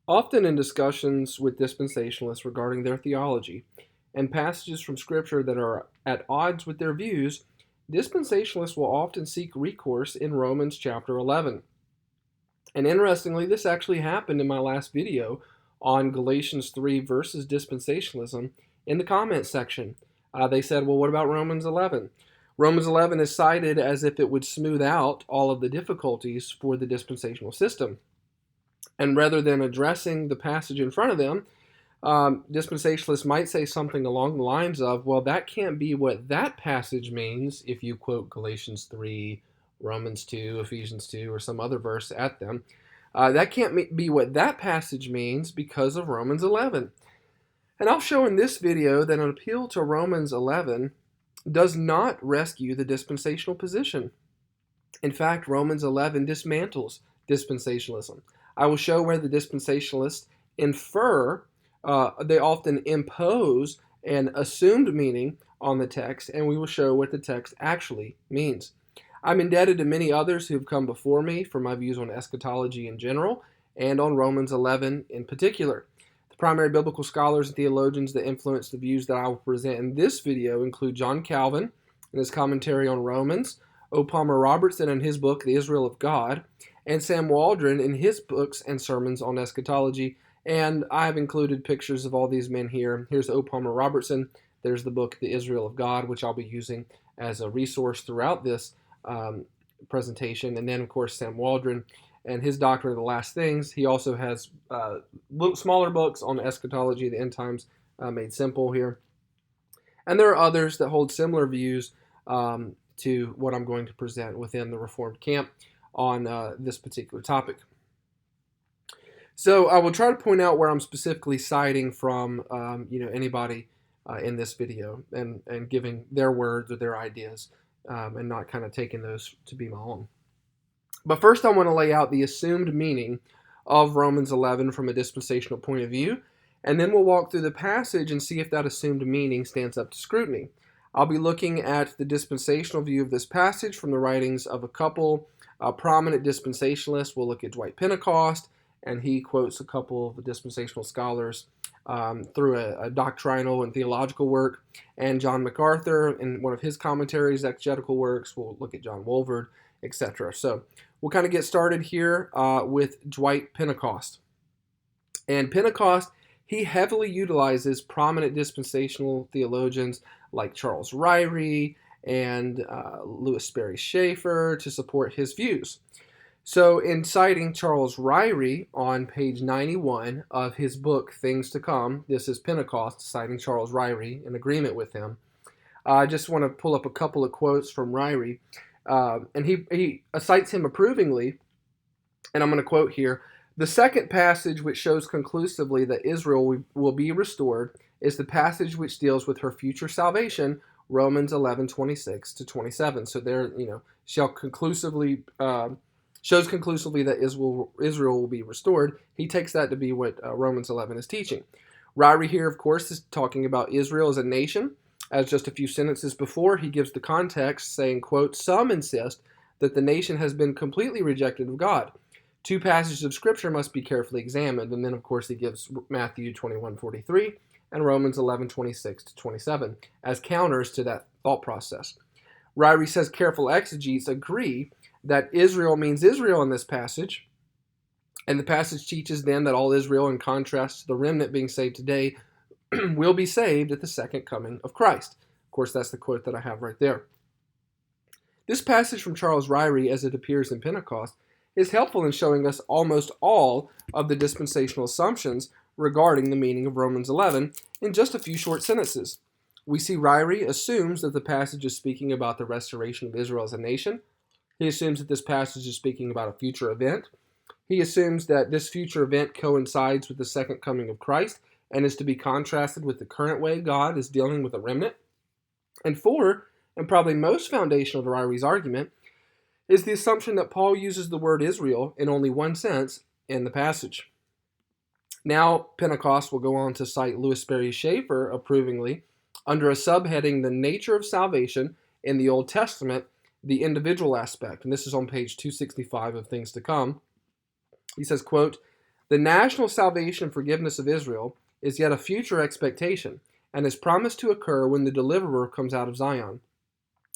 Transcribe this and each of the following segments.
Often in discussions with dispensationalists regarding their theology and passages from Scripture that are at odds with their views, dispensationalists will often seek recourse in Romans chapter 11. And interestingly, this actually happened in my last video on Galatians 3 versus dispensationalism in the comments section. They said, well, what about Romans 11? Romans 11 is cited as if it would smooth out all of the difficulties for the dispensational system. And rather than addressing the passage in front of them, dispensationalists might say something along the lines of, well, that can't be what that passage means if you quote Galatians 3, Romans 2, Ephesians 2, or some other verse at them. That can't be what that passage means because of Romans 11. And I'll show in this video that an appeal to Romans 11 does not rescue the dispensational position. In fact, Romans 11 dismantles dispensationalism. I will show where the dispensationalists infer, they often impose an assumed meaning on the text, and we will show what the text actually means. I'm indebted to many others who have come before me for my views on eschatology in general and on Romans 11 in particular. The primary biblical scholars and theologians that influence the views that I will present in this video include John Calvin in his commentary on Romans, O. Palmer Robertson in his book, The Israel of God, and Sam Waldron in his books and sermons on eschatology. And I have included pictures of all these men here. Here's O. Palmer Robertson. There's the book, The Israel of God, which I'll be using as a resource throughout this presentation. And then, of course, Sam Waldron and his Doctrine of the Last Things. He also has smaller books on eschatology, the end times made simple here. And there are others that hold similar views to what I'm going to present within the Reformed camp on this particular topic. So I will try to point out where I'm specifically citing from anybody in this video and giving their words or their ideas and not kind of taking those to be my own. But first I want to lay out the assumed meaning of Romans 11 from a dispensational point of view, and then we'll walk through the passage and see if that assumed meaning stands up to scrutiny. I'll be looking at the dispensational view of this passage from the writings of a couple prominent dispensationalists. We'll look at Dwight Pentecost, and he quotes a couple of the dispensational scholars through a doctrinal and theological work, and John MacArthur in one of his commentaries, exegetical works. We'll look at John Wolford, etc. So we'll kind of get started here with Dwight Pentecost. And Pentecost, he heavily utilizes prominent dispensational theologians like Charles Ryrie and Sperry Schaefer to support his views. So in citing Charles Ryrie on page 91 of his book, Things to Come, this is Pentecost citing Charles Ryrie in agreement with him. I just want to pull up a couple of quotes from Ryrie. And he cites him approvingly, and I'm going to quote here, "The second passage which shows conclusively that Israel will be restored is the passage which deals with her future salvation, Romans 11:26-27. So there, shows conclusively that Israel will be restored. He takes that to be what Romans 11 is teaching. Ryrie here, of course, is talking about Israel as a nation. As just a few sentences before, he gives the context saying, quote, "Some insist that the nation has been completely rejected of God. Two passages of Scripture must be carefully examined." And then, of course, he gives Matthew 21:43 and Romans 11:26-27 as counters to that thought process. Ryrie says careful exegetes agree that Israel means Israel in this passage, and the passage teaches then that all Israel, in contrast to the remnant being saved today, will be saved at the second coming of Christ. Of course, that's the quote that I have right there. This passage from Charles Ryrie, as it appears in Pentecost, is helpful in showing us almost all of the dispensational assumptions regarding the meaning of Romans 11 in just a few short sentences. We see Ryrie assumes that the passage is speaking about the restoration of Israel as a nation. He assumes that this passage is speaking about a future event. He assumes that this future event coincides with the second coming of Christ and is to be contrasted with the current way God is dealing with a remnant. And four, and probably most foundational to Ryrie's argument, is the assumption that Paul uses the word Israel in only one sense in the passage. Now, Pentecost will go on to cite Sperry Schaefer approvingly under a subheading, The Nature of Salvation in the Old Testament, the Individual Aspect. And this is on page 265 of Things to Come. He says, quote, The national salvation and forgiveness of Israel is yet a future expectation and is promised to occur when the deliverer comes out of Zion.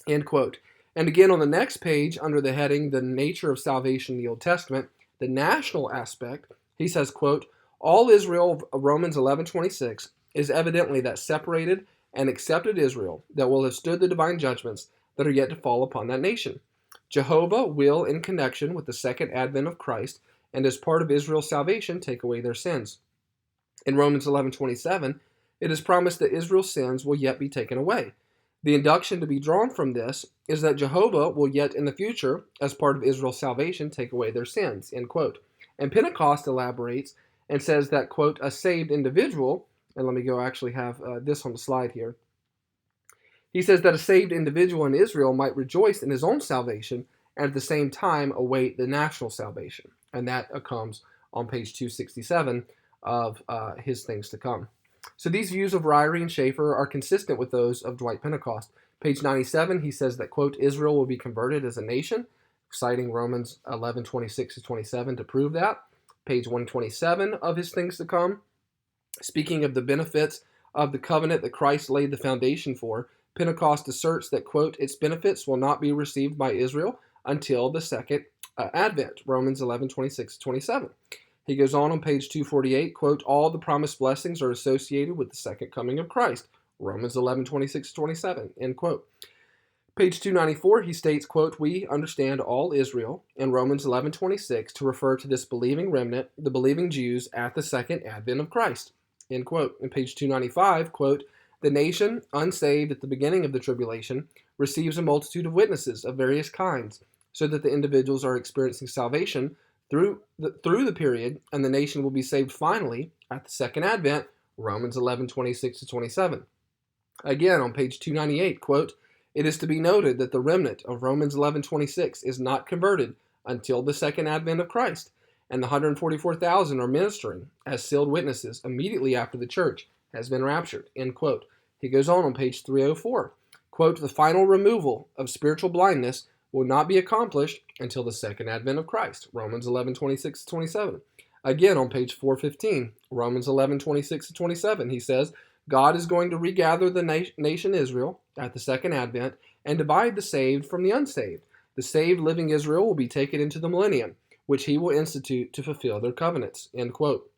End quote. And again on the next page, under the heading, The Nature of Salvation in the Old Testament, the national aspect, he says, quote, all Israel of Romans 11:26 is evidently that separated and accepted Israel that will have stood the divine judgments that are yet to fall upon that nation. Jehovah will, in connection with the second advent of Christ and as part of Israel's salvation, take away their sins. In Romans 11:27, it is promised that Israel's sins will yet be taken away. The induction to be drawn from this is that Jehovah will yet in the future, as part of Israel's salvation, take away their sins, end quote. And Pentecost elaborates and says that, quote, a saved individual, and let me go actually have this on the slide here. He says that a saved individual in Israel might rejoice in his own salvation and at the same time await the national salvation. And that comes on page 267 of his Things to Come. So these views of Ryrie and Schaefer are consistent with those of Dwight Pentecost. Page 97, he says that, quote, Israel will be converted as a nation, citing Romans 11:26-27 to prove that. Page 127 of his Things to Come, speaking of the benefits of the covenant that Christ laid the foundation for, Pentecost asserts that, quote, its benefits will not be received by Israel until the second advent, Romans 11:26-27. He goes on page 248, quote, all the promised blessings are associated with the second coming of Christ, Romans 11:26-27, end quote. Page 294, he states, quote, we understand all Israel in Romans 11:26 to refer to this believing remnant, the believing Jews at the second advent of Christ, end quote. In page 295, quote, the nation, unsaved at the beginning of the tribulation, receives a multitude of witnesses of various kinds, so that the individuals are experiencing salvation through the period, and the nation will be saved finally at the second advent, Romans 11:26-27. Again, on page 298, quote, it is to be noted that the remnant of Romans 11:26 is not converted until the second advent of Christ, and the 144,000 are ministering as sealed witnesses immediately after the church has been raptured, end quote. He goes on page 304, quote, the final removal of spiritual blindness will not be accomplished until the second advent of Christ, Romans 11:26-27. Again, on page 415, Romans 11:26-27, he says, God is going to regather the nation Israel at the second advent and divide the saved from the unsaved. The saved living Israel will be taken into the millennium, which he will institute to fulfill their covenants, end quote.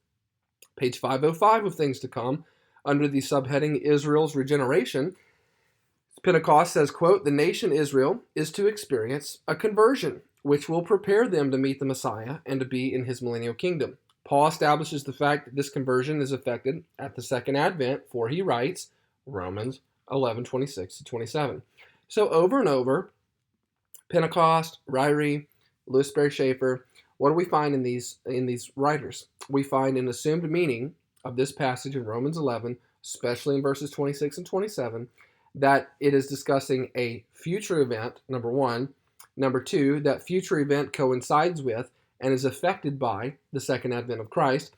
Page 505 of Things to Come, under the subheading Israel's Regeneration, Pentecost says, quote, the nation Israel is to experience a conversion, which will prepare them to meet the Messiah and to be in his millennial kingdom. Paul establishes the fact that this conversion is effected at the second advent, for he writes, Romans 11:26-27. So over and over, Pentecost, Ryrie, Sperry Schaefer, what do we find in these writers? We find an assumed meaning of this passage in Romans 11, especially in verses 26 and 27, that it is discussing a future event, number one. Number two, that future event coincides with and is affected by the second advent of Christ.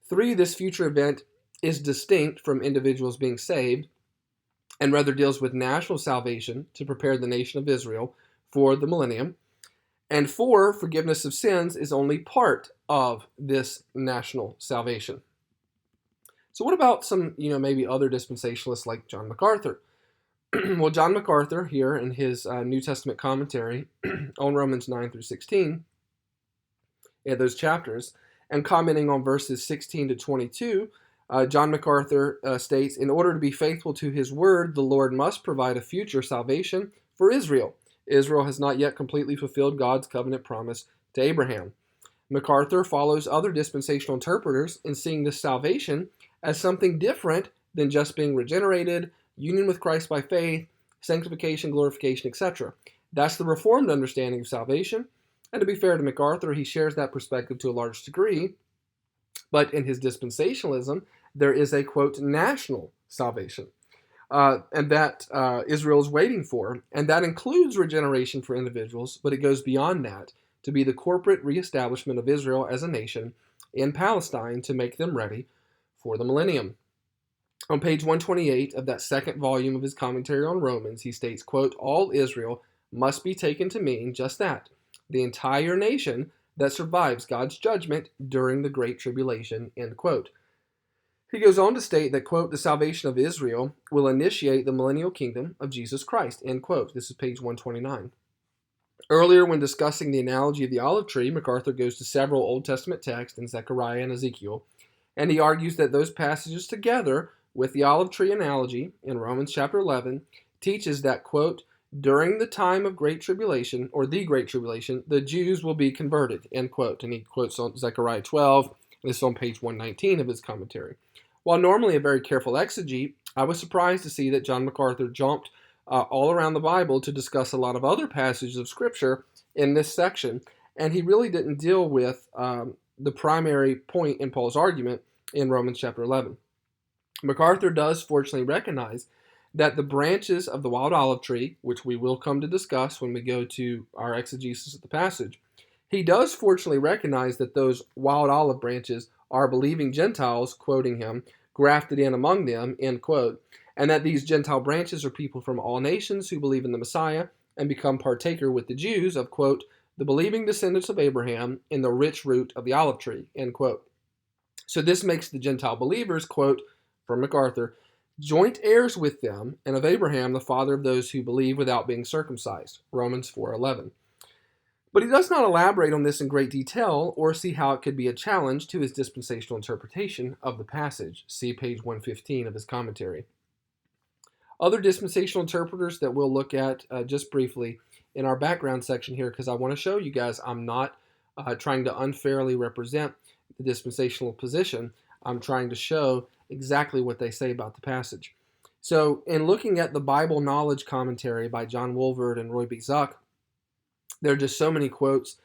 Three, this future event is distinct from individuals being saved and rather deals with national salvation to prepare the nation of Israel for the millennium. And four, forgiveness of sins is only part of this national salvation. So what about some, maybe other dispensationalists like John MacArthur? Well, John MacArthur here in his New Testament commentary on Romans 9-16, those chapters, and commenting on verses 16 to 22, John MacArthur states, in order to be faithful to his word, the Lord must provide a future salvation for Israel. Israel has not yet completely fulfilled God's covenant promise to Abraham. MacArthur follows other dispensational interpreters in seeing this salvation as something different than just being regenerated, union with Christ by faith, sanctification, glorification, etc. That's the Reformed understanding of salvation. And to be fair to MacArthur, he shares that perspective to a large degree. But in his dispensationalism, there is a, quote, national salvation, and that Israel is waiting for. And that includes regeneration for individuals, but it goes beyond that to be the corporate reestablishment of Israel as a nation in Palestine to make them ready for the millennium. On page 128 of that second volume of his commentary on Romans, he states, quote, all Israel must be taken to mean just that, the entire nation that survives God's judgment during the Great Tribulation, end quote. He goes on to state that, quote, the salvation of Israel will initiate the millennial kingdom of Jesus Christ, end quote. This is page 129. Earlier, when discussing the analogy of the olive tree, MacArthur goes to several Old Testament texts in Zechariah and Ezekiel, and he argues that those passages together with the olive tree analogy in Romans chapter 11 teaches that, quote, during the time of Great Tribulation, or the Great Tribulation, the Jews will be converted, end quote. And he quotes on Zechariah 12. This is on page 119 of his commentary. While normally a very careful exegete, I was surprised to see that John MacArthur jumped all around the Bible to discuss a lot of other passages of Scripture in this section, and he really didn't deal with the primary point in Paul's argument in Romans chapter 11. MacArthur does fortunately recognize that the branches of the wild olive tree, which we will come to discuss when we go to our exegesis of the passage, he does fortunately recognize that those wild olive branches are believing Gentiles, quoting him, grafted in among them, end quote, and that these Gentile branches are people from all nations who believe in the Messiah and become partaker with the Jews of, quote, the believing descendants of Abraham in the rich root of the olive tree, end quote. So this makes the Gentile believers, quote, from MacArthur, joint heirs with them, and of Abraham, the father of those who believe without being circumcised, Romans 4:11. But he does not elaborate on this in great detail or see how it could be a challenge to his dispensational interpretation of the passage. See page 115 of his commentary. Other dispensational interpreters that we'll look at just briefly in our background section here, because I want to show you guys I'm not trying to unfairly represent the dispensational position. I'm trying to show exactly what they say about the passage. So in looking at the Bible Knowledge Commentary by John Wolvert and Roy B. Zuck, there are just so many quotes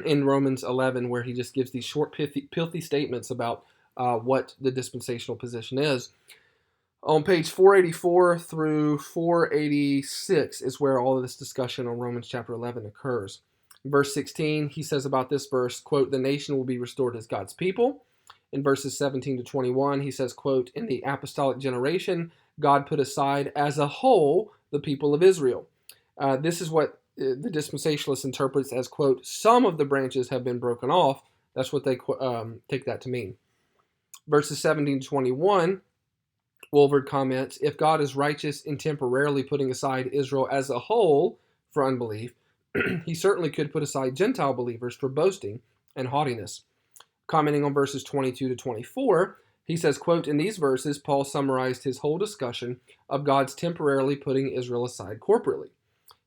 in Romans 11 where he just gives these short, pithy statements about what the dispensational position is. On page 484 through 486 is where all of this discussion on Romans chapter 11 occurs. In verse 16, he says about this verse, quote, the nation will be restored as God's people. In verses 17 to 21, he says, quote, in the apostolic generation, God put aside as a whole the people of Israel. This is what the dispensationalist interprets as, quote, some of the branches have been broken off. That's what they take that to mean. Verses 17 to 21, Wolvert comments, if God is righteous in temporarily putting aside Israel as a whole for unbelief, he certainly could put aside Gentile believers for boasting and haughtiness. Commenting on verses 22 to 24, he says, quote, in these verses, Paul summarized his whole discussion of God's temporarily putting Israel aside corporately.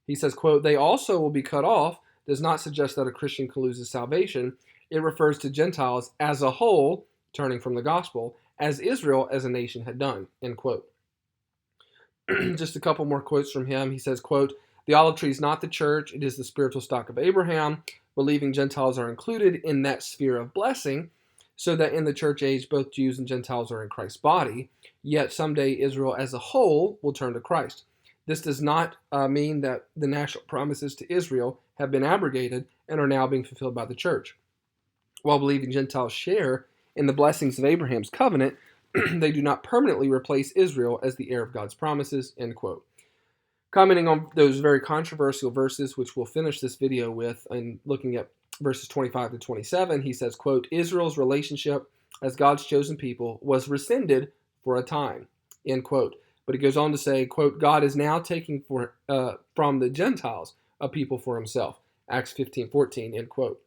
He says, quote, they also will be cut off, does not suggest that a Christian can lose his salvation. It refers to Gentiles as a whole, turning from the gospel, as Israel as a nation had done, end quote. Just a couple more quotes from him. He says, quote, the olive tree is not the church, it is the spiritual stock of Abraham. Believing Gentiles are included in that sphere of blessing, so that in the church age both Jews and Gentiles are in Christ's body, yet someday Israel as a whole will turn to Christ. This does not mean that the national promises to Israel have been abrogated and are now being fulfilled by the church. While believing Gentiles share in the blessings of Abraham's covenant, they do not permanently replace Israel as the heir of God's promises, end quote. Commenting on those very controversial verses, which we'll finish this video with, and looking at verses 25 to 27, he says, quote, Israel's relationship as God's chosen people was rescinded for a time, end quote. But he goes on to say, quote, God is now taking from the Gentiles a people for himself, Acts 15:14, end quote.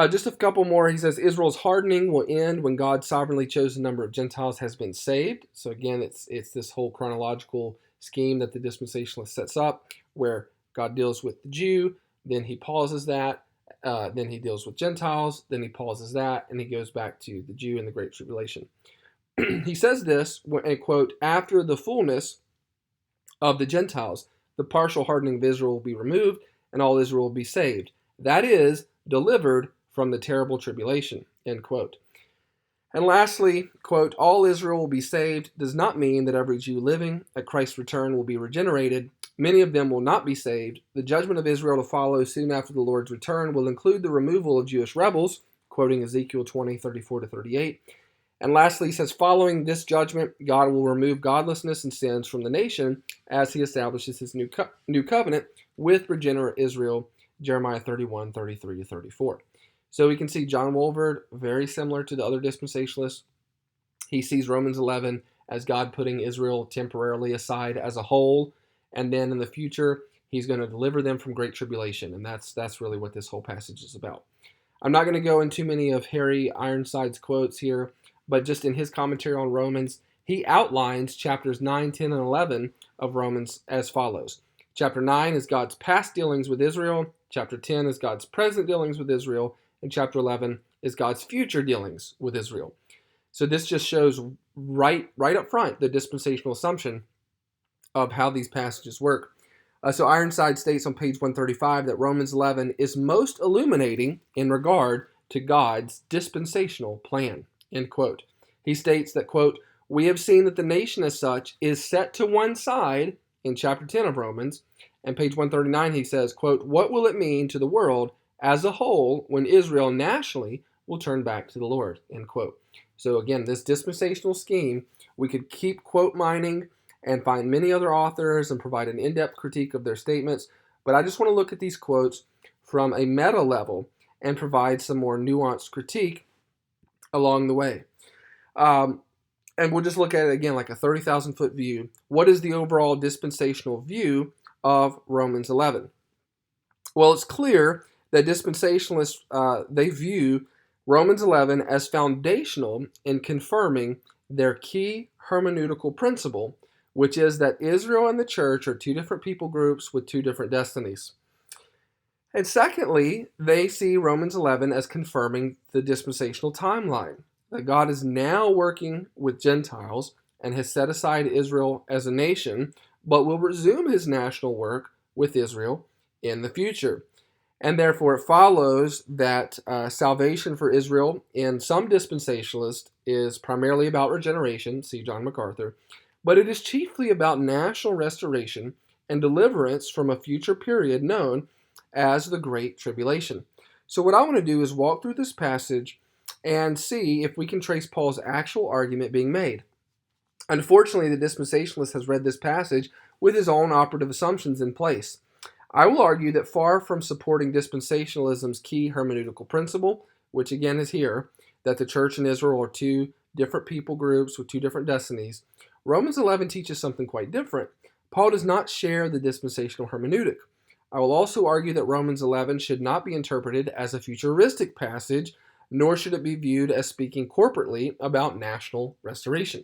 Just a couple more. He says, Israel's hardening will end when God's sovereignly chosen number of Gentiles has been saved. So again, it's this whole chronological scheme that the dispensationalist sets up, where God deals with the Jew, then he pauses that, then he deals with Gentiles, then he pauses that, and he goes back to the Jew in the Great Tribulation. He says this, and quote, after the fullness of the Gentiles, the partial hardening of Israel will be removed, and all Israel will be saved. That is, delivered from the terrible tribulation, end quote. And lastly, quote, all Israel will be saved does not mean that every Jew living at Christ's return will be regenerated. Many of them will not be saved. The judgment of Israel to follow soon after the Lord's return will include the removal of Jewish rebels, quoting Ezekiel 20:34 to 38. And lastly, he says, following this judgment, God will remove godlessness and sins from the nation as he establishes his new covenant with regenerate Israel Jeremiah 31, 33 to 34. So we can see John Waldron, very similar to the other dispensationalists. He sees Romans 11 as God putting Israel temporarily aside as a whole, and then in the future, he's going to deliver them from great tribulation, and that's really what this whole passage is about. I'm not going to go into many of Harry Ironside's quotes here, but just in his commentary on Romans, he outlines chapters 9, 10, and 11 of Romans as follows. Chapter 9 is God's past dealings with Israel. Chapter 10 is God's present dealings with Israel. And chapter 11 is God's future dealings with Israel. So this just shows right up front the dispensational assumption of how these passages work. So Ironside states on page 135 that Romans 11 is most illuminating in regard to God's dispensational plan, end quote. He states that, quote, we have seen that the nation as such is set to one side in chapter 10 of Romans. And page 139 he says, quote, what will it mean to the world as a whole when Israel nationally will turn back to the Lord, end quote. So again, this dispensational scheme, we could keep quote mining and find many other authors and provide an in-depth critique of their statements. But I just want to look at these quotes from a meta level and provide some more nuanced critique along the way. And we'll just look at it again like a 30,000 foot view. What is the overall dispensational view of Romans 11? Well, it's clear that dispensationalists, they view Romans 11 as foundational in confirming their key hermeneutical principle, which is that Israel and the church are two different people groups with two different destinies. And secondly, they see Romans 11 as confirming the dispensational timeline, that God is now working with Gentiles and has set aside Israel as a nation, but will resume his national work with Israel in the future. And therefore it follows that salvation for Israel in some dispensationalists is primarily about regeneration, see John MacArthur, but it is chiefly about national restoration and deliverance from a future period known as the Great Tribulation. So what I want to do is walk through this passage and see if we can trace Paul's actual argument being made. Unfortunately, the dispensationalist has read this passage with his own operative assumptions in place. I will argue that far from supporting dispensationalism's key hermeneutical principle, which again is here, that the church and Israel are two different people groups with two different destinies, Romans 11 teaches something quite different. Paul does not share the dispensational hermeneutic. I will also argue that Romans 11 should not be interpreted as a futuristic passage, nor should it be viewed as speaking corporately about national restoration.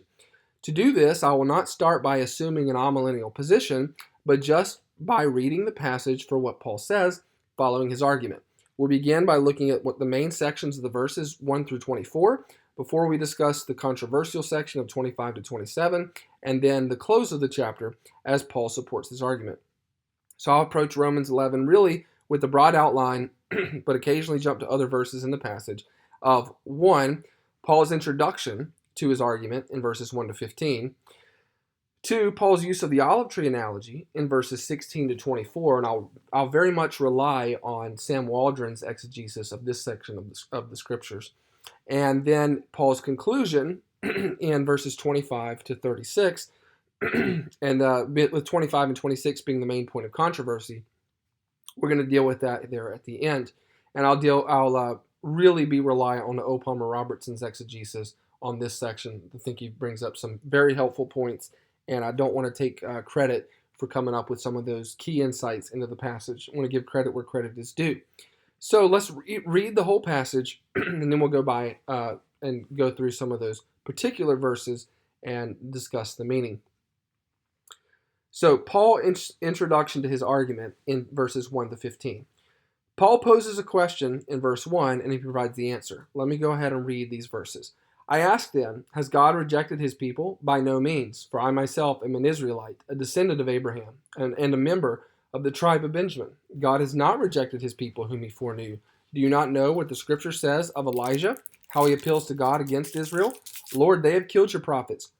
To do this, I will not start by assuming an amillennial position, but just by reading the passage for what Paul says following his argument. We'll begin by looking at what the main sections of the verses 1 through 24, before we discuss the controversial section of 25 to 27, and then the close of the chapter as Paul supports his argument. So I'll approach Romans 11 really with the broad outline, but occasionally jump to other verses in the passage of 1, Paul's introduction to his argument in verses 1 to 15, 2, Paul's use of the olive tree analogy in verses 16 to 24, and I'll very much rely on Sam Waldron's exegesis of this section of the scriptures. And then Paul's conclusion in verses 25 to 36, and with 25 and 26 being the main point of controversy. We're going to deal with that there at the end. And I'll really be reliant on O. Palmer Robertson's exegesis on this section. I think he brings up some very helpful points, and I don't want to take credit for coming up with some of those key insights into the passage. I want to give credit where credit is due. So let's read the whole passage, and then we'll go by and go through some of those particular verses and discuss the meaning. So Paul's introduction to his argument in verses 1 to 15. Paul poses a question in verse 1, and he provides the answer. Let me go ahead and read these verses. I ask then, has God rejected his people? By no means, for I myself am an Israelite, a descendant of Abraham, and a member of the tribe of Benjamin. God has not rejected his people whom he foreknew. Do you not know what the scripture says of Elijah, how he appeals to God against Israel? Lord, they have killed your prophets.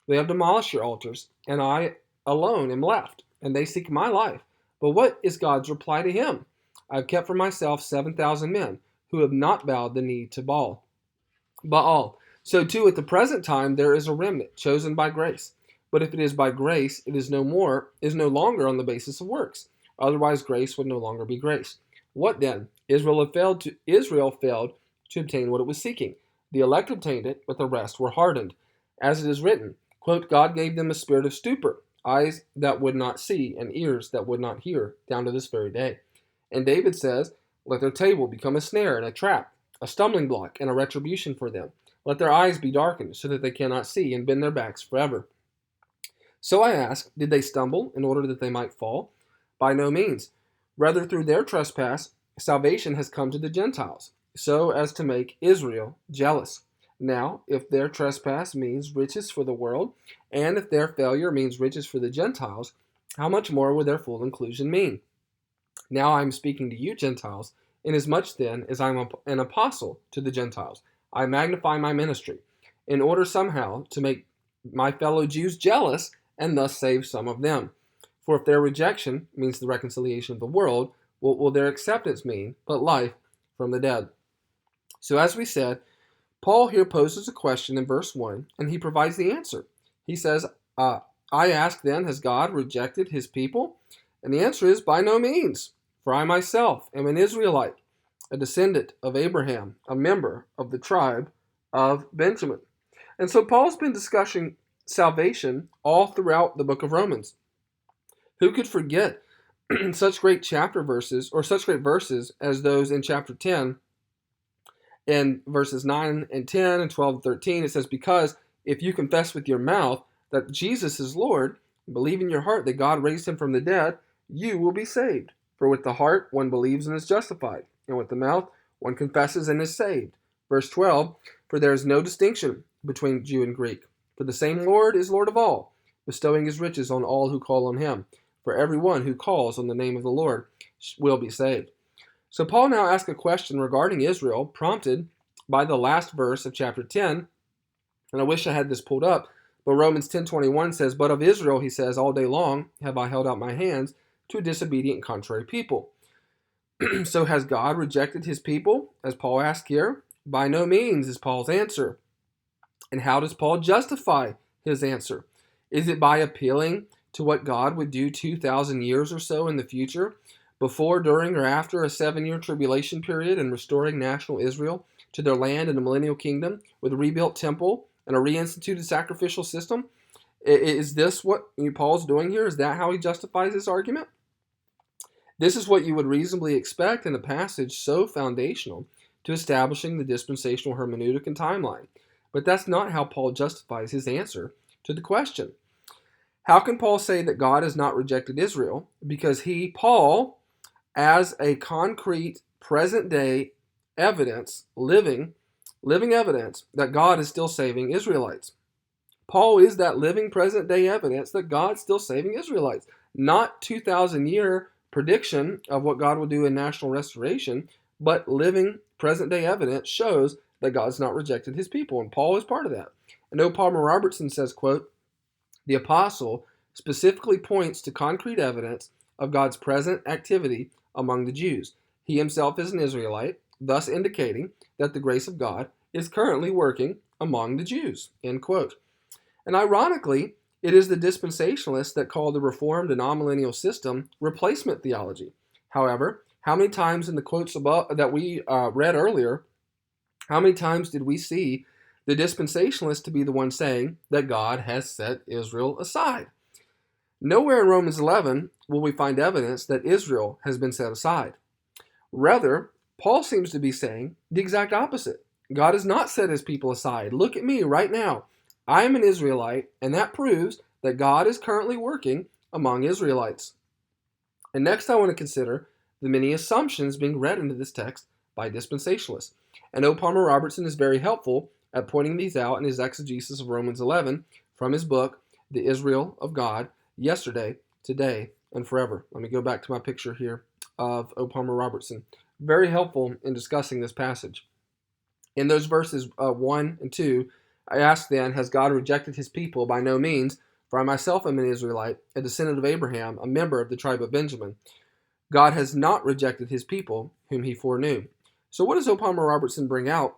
They have demolished your altars, and I alone am left, and they seek my life. But what is God's reply to him? I have kept for myself 7,000 men who have not bowed the knee to Baal. So too at the present time there is a remnant chosen by grace. But if it is by grace, it is no longer on the basis of works. Otherwise grace would no longer be grace. What then? Israel failed to obtain what it was seeking. The elect obtained it, but the rest were hardened. As it is written, quote, God gave them a spirit of stupor, eyes that would not see, and ears that would not hear, down to this very day. And David says, let their table become a snare and a trap, a stumbling block and a retribution for them. Let their eyes be darkened, so that they cannot see, and bend their backs forever. So I ask, did they stumble in order that they might fall? By no means. Rather, through their trespass, salvation has come to the Gentiles, so as to make Israel jealous. Now, if their trespass means riches for the world, and if their failure means riches for the Gentiles, how much more will their full inclusion mean? Now I am speaking to you, Gentiles, inasmuch then as I am an apostle to the Gentiles. I magnify my ministry, in order somehow to make my fellow Jews jealous, and thus save some of them. For if their rejection means the reconciliation of the world, what will their acceptance mean but life from the dead? So as we said, Paul here poses a question in verse 1, and he provides the answer. He says, I ask then, has God rejected his people? And the answer is, by no means. For I myself am an Israelite, a descendant of Abraham, a member of the tribe of Benjamin. And so Paul's been discussing salvation all throughout the book of Romans. Who could forget such great chapter verses, or such great verses as those in chapter 10, in verses 9 and 10 and 12 and 13? It says, because if you confess with your mouth that Jesus is Lord, and believe in your heart that God raised him from the dead, you will be saved. For with the heart one believes and is justified, and with the mouth one confesses and is saved. Verse 12, for there is no distinction between Jew and Greek, for the same Lord is Lord of all, bestowing his riches on all who call on him. For everyone who calls on the name of the Lord will be saved. So Paul now asks a question regarding Israel, prompted by the last verse of chapter 10. And I wish I had this pulled up, but Romans 10:21 says, but of Israel, he says, all day long have I held out my hands to a disobedient and contrary people. So has God rejected his people, as Paul asked here? By no means is Paul's answer. And how does Paul justify his answer? Is it by appealing to what God would do 2,000 years or so in the future, before, during, or after a 7-year tribulation period, and restoring national Israel to their land in the millennial kingdom with a rebuilt temple and a reinstituted sacrificial system? Is this what Paul's doing here? Is that how he justifies his argument? This is what you would reasonably expect in a passage so foundational to establishing the dispensational hermeneutic and timeline. But that's not how Paul justifies his answer to the question. How can Paul say that God has not rejected Israel? Because he, Paul, as a concrete present-day evidence, living evidence that God is still saving Israelites. Paul is that living present-day evidence that God's still saving Israelites. Not 2,000-year prediction of what God will do in national restoration, but living present-day evidence shows that God's not rejected his people, and Paul is part of that. And O. Palmer Robertson says, quote, the apostle specifically points to concrete evidence of God's present activity among the Jews. He himself is an Israelite, thus indicating that the grace of God is currently working among the Jews, end quote. And ironically, it is the dispensationalists that call the Reformed and amillennial system replacement theology. However, how many times in the quotes above that we read earlier, how many times did we see the dispensationalists to be the one saying that God has set Israel aside? Nowhere in Romans 11 will we find evidence that Israel has been set aside. Rather, Paul seems to be saying the exact opposite. God has not set his people aside. Look at me right now. I am an Israelite, and that proves that God is currently working among Israelites. And next I want to consider the many assumptions being read into this text by dispensationalists. And O. Palmer Robertson is very helpful at pointing these out in his exegesis of Romans 11 from his book, The Israel of God, Yesterday, Today, and Forever. Let me go back to my picture here of O. Palmer Robertson. Very helpful in discussing this passage. In those verses 1 and 2, I ask then, has God rejected his people? By no means, for I myself am an Israelite, a descendant of Abraham, a member of the tribe of Benjamin. God has not rejected his people, whom he foreknew. So what does O. Palmer Robertson bring out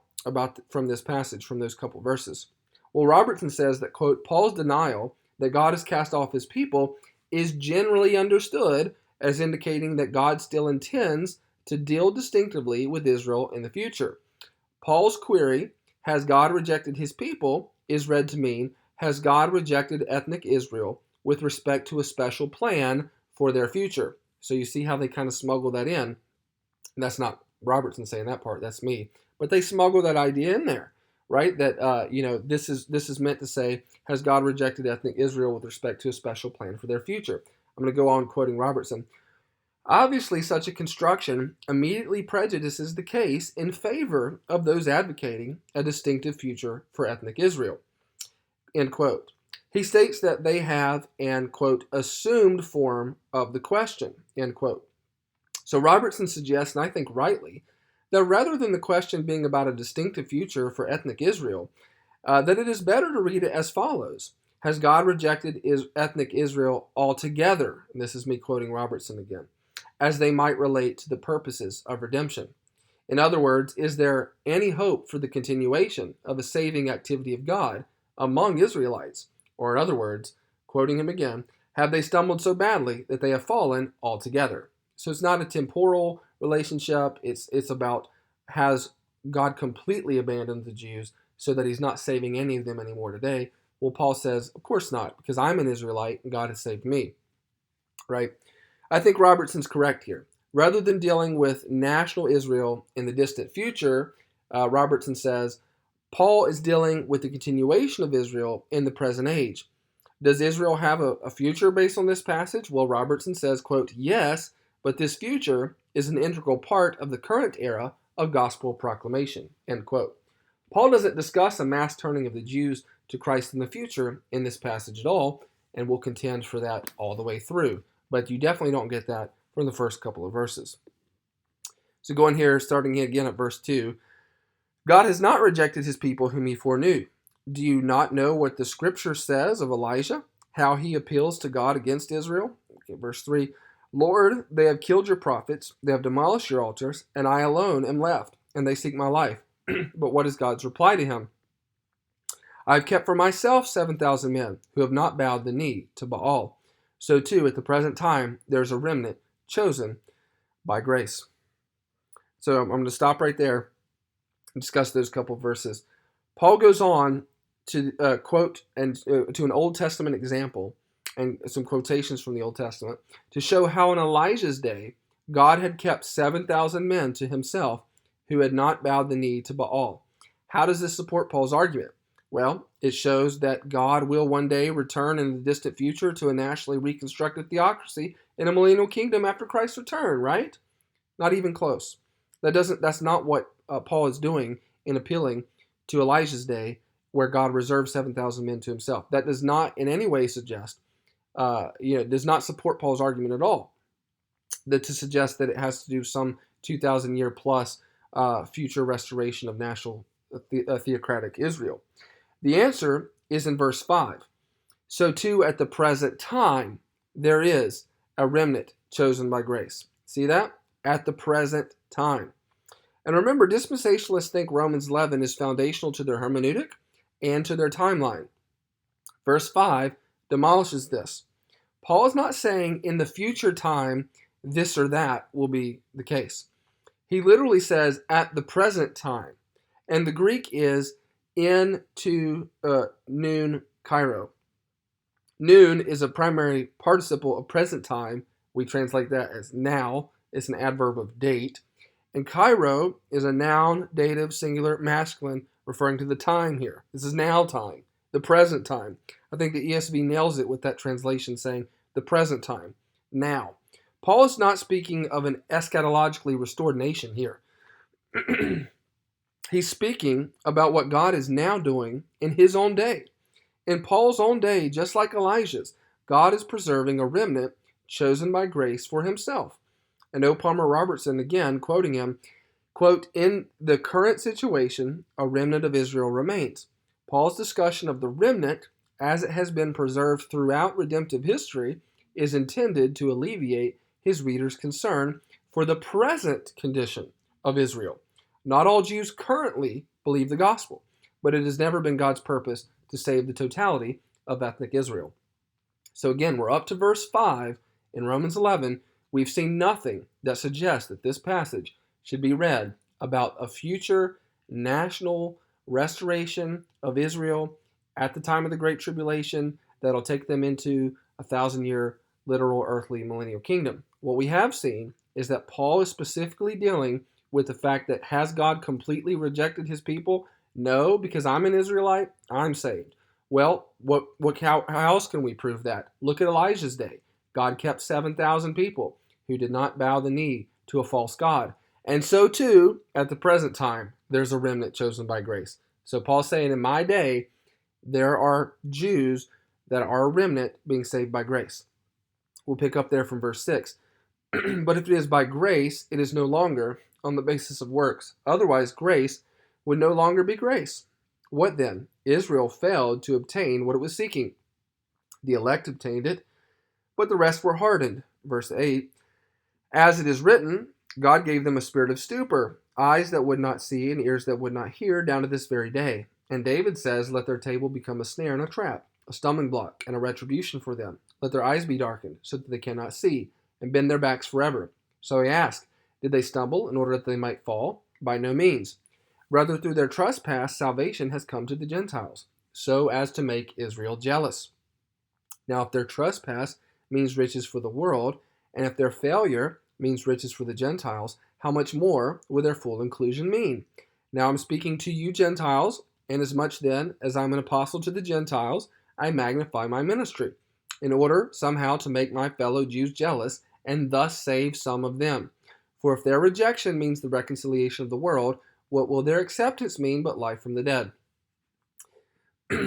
from this passage, from those couple verses? Well, Robertson says that, quote, Paul's denial that God has cast off his people is generally understood as indicating that God still intends to deal distinctively with Israel in the future. Paul's query, has God rejected his people, is read to mean, has God rejected ethnic Israel with respect to a special plan for their future? So you see how they kind of smuggle that in. And that's not Robertson saying that part, that's me. But they smuggle that idea in there, right? That, this is meant to say, has God rejected ethnic Israel with respect to a special plan for their future? I'm going to go on quoting Robertson. Obviously, such a construction immediately prejudices the case in favor of those advocating a distinctive future for ethnic Israel. End quote. He states that they have an, quote, assumed form of the question, end quote. So Robertson suggests, and I think rightly, that rather than the question being about a distinctive future for ethnic Israel, that it is better to read it as follows. Has God rejected ethnic Israel altogether? And this is me quoting Robertson again. As they might relate to the purposes of redemption. In other words, is there any hope for the continuation of a saving activity of God among Israelites? Or in other words, quoting him again, have they stumbled so badly that they have fallen altogether? So it's not a temporal relationship. It's about, has God completely abandoned the Jews so that he's not saving any of them anymore today? Well, Paul says, of course not, because I'm an Israelite and God has saved me, right? I think Robertson's correct here. Rather than dealing with national Israel in the distant future, Robertson says, Paul is dealing with the continuation of Israel in the present age. Does Israel have a future based on this passage? Well, Robertson says, quote, yes, but this future is an integral part of the current era of gospel proclamation, end quote. Paul doesn't discuss a mass turning of the Jews to Christ in the future in this passage at all, and will contend for that all the way through. But you definitely don't get that from the first couple of verses. So going here, starting again at verse 2. God has not rejected his people whom he foreknew. Do you not know what the scripture says of Elijah, how he appeals to God against Israel? Okay, verse 3. Lord, they have killed your prophets, they have demolished your altars, and I alone am left, and they seek my life. But what is God's reply to him? I have kept for myself 7,000 men who have not bowed the knee to Baal. So too, at the present time, there's a remnant chosen by grace. So I'm going to stop right there and discuss those couple of verses. Paul goes on to quote and to an Old Testament example and some quotations from the Old Testament to show how in Elijah's day, God had kept 7,000 men to himself who had not bowed the knee to Baal. How does this support Paul's argument? Well, it shows that God will one day return in the distant future to a nationally reconstructed theocracy in a millennial kingdom after Christ's return, right? Not even close. That's not what Paul is doing in appealing to Elijah's day, where God reserved 7,000 men to himself. That does not in any way suggest, does not support Paul's argument at all. That to suggest that it has to do some 2,000 year plus future restoration of national theocratic Israel. The answer is in verse 5. So too at the present time, there is a remnant chosen by grace. See that? At the present time. And remember, dispensationalists think Romans 11 is foundational to their hermeneutic and to their timeline. Verse 5 demolishes this. Paul is not saying in the future time this or that will be the case. He literally says at the present time. And the Greek is in to noon Cairo. Noon is a primary participle of present time. We translate that as now. It's an adverb of date. And Cairo is a noun, dative, singular, masculine, referring to the time here. This is now time, the present time. I think the ESV nails it with that translation saying the present time, now. Paul is not speaking of an eschatologically restored nation here. He's speaking about what God is now doing in his own day. In Paul's own day, just like Elijah's, God is preserving a remnant chosen by grace for himself. And O. Palmer Robertson, again, quoting him, quote, in the current situation, a remnant of Israel remains. Paul's discussion of the remnant, as it has been preserved throughout redemptive history, is intended to alleviate his reader's concern for the present condition of Israel. Not all Jews currently believe the gospel, but it has never been God's purpose to save the totality of ethnic Israel. So again, we're up to verse 5 in Romans 11, We've seen nothing that suggests that this passage should be read about a future national restoration of Israel at the time of the Great Tribulation that'll take them into a 1,000-year literal earthly millennial kingdom. What we have seen is that Paul is specifically dealing with the fact that has God completely rejected his people? No, because I'm an Israelite, I'm saved. Well, how else can we prove that? Look at Elijah's day. God kept 7,000 people who did not bow the knee to a false god. And so too, at the present time, there's a remnant chosen by grace. So Paul's saying, in my day, there are Jews that are a remnant being saved by grace. We'll pick up there from verse 6. But if it is by grace, it is no longer on the basis of works. Otherwise, grace would no longer be grace. What then? Israel failed to obtain what it was seeking. The elect obtained it, but the rest were hardened. Verse 8. As it is written, God gave them a spirit of stupor, eyes that would not see and ears that would not hear, down to this very day. And David says, let their table become a snare and a trap, a stumbling block and a retribution for them. Let their eyes be darkened, so that they cannot see, and bend their backs forever. So he asked, did they stumble in order that they might fall? By no means. Rather, through their trespass, salvation has come to the Gentiles, so as to make Israel jealous. Now, if their trespass means riches for the world, and if their failure means riches for the Gentiles, how much more will their full inclusion mean? Now I'm speaking to you Gentiles, inasmuch then as I'm an apostle to the Gentiles, I magnify my ministry, in order somehow to make my fellow Jews jealous, and thus save some of them. For if their rejection means the reconciliation of the world, what will their acceptance mean but life from the dead?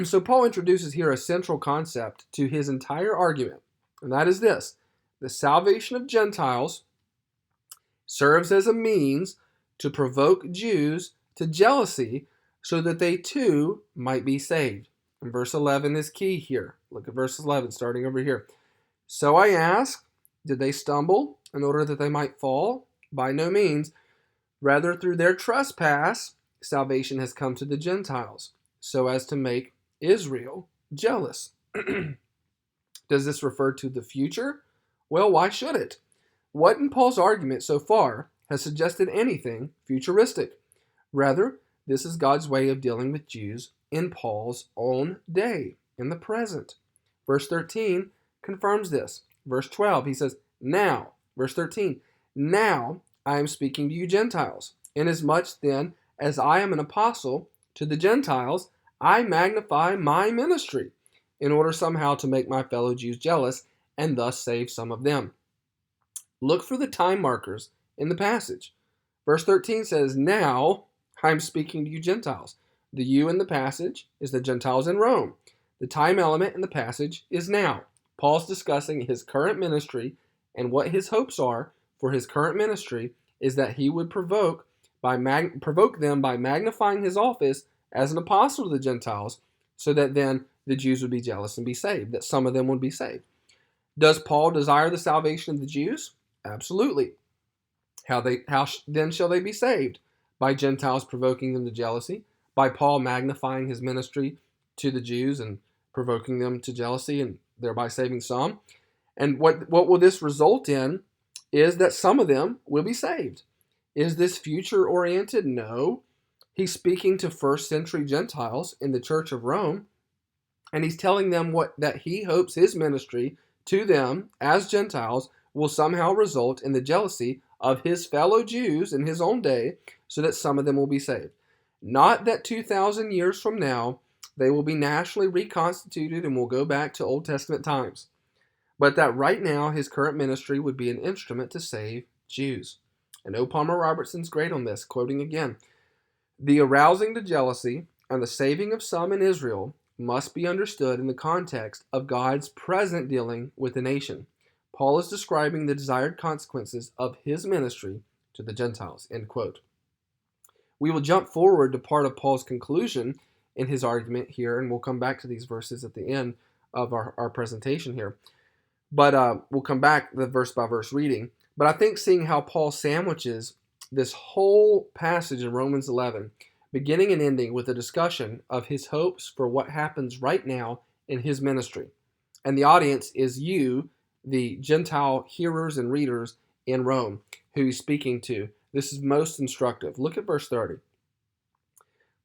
So Paul introduces here a central concept to his entire argument, and that is this. The salvation of Gentiles serves as a means to provoke Jews to jealousy so that they too might be saved. And verse 11 is key here. Look at verse 11, starting over here. So I ask, did they stumble in order that they might fall? By no means. Rather, through their trespass, salvation has come to the Gentiles, so as to make Israel jealous. Does this refer to the future? Well, why should it? What in Paul's argument so far has suggested anything futuristic? Rather, this is God's way of dealing with Jews in Paul's own day, in the present. Verse 13 confirms this. Verse 12, he says, now, verse 13, now I am speaking to you Gentiles. Inasmuch then as I am an apostle to the Gentiles, I magnify my ministry, in order somehow to make my fellow Jews jealous, and thus save some of them. Look for the time markers in the passage. Verse 13 says, now I'm speaking to you Gentiles. The you in the passage is the Gentiles in Rome. The time element in the passage is now. Paul's discussing his current ministry, and what his hopes are for his current ministry is that he would provoke them by magnifying his office as an apostle to the Gentiles, so that then the Jews would be jealous and be saved, that some of them would be saved. Does Paul desire the salvation of the Jews? Absolutely. How then shall they be saved? By Gentiles provoking them to jealousy, by Paul magnifying his ministry to the Jews and provoking them to jealousy and thereby saving some. And what will this result in is that some of them will be saved. Is this future-oriented? No. He's speaking to first century Gentiles in the Church of Rome, and he's telling them that he hopes his ministry to them as Gentiles will somehow result in the jealousy of his fellow Jews in his own day, so that some of them will be saved. Not that 2,000 years from now they will be nationally reconstituted and will go back to Old Testament times, but that right now his current ministry would be an instrument to save Jews. And O. Palmer Robertson's great on this, quoting again, the arousing to jealousy and the saving of some in Israel must be understood in the context of God's present dealing with the nation. Paul is describing the desired consequences of his ministry to the Gentiles, end quote. We will jump forward to part of Paul's conclusion in his argument here, and we'll come back to these verses at the end of our presentation here. But we'll come back to the verse-by-verse reading. But I think seeing how Paul sandwiches this whole passage in Romans 11, beginning and ending with a discussion of his hopes for what happens right now in his ministry. And the audience is you, the Gentile hearers and readers in Rome who he's speaking to. This is most instructive. Look at verse 30.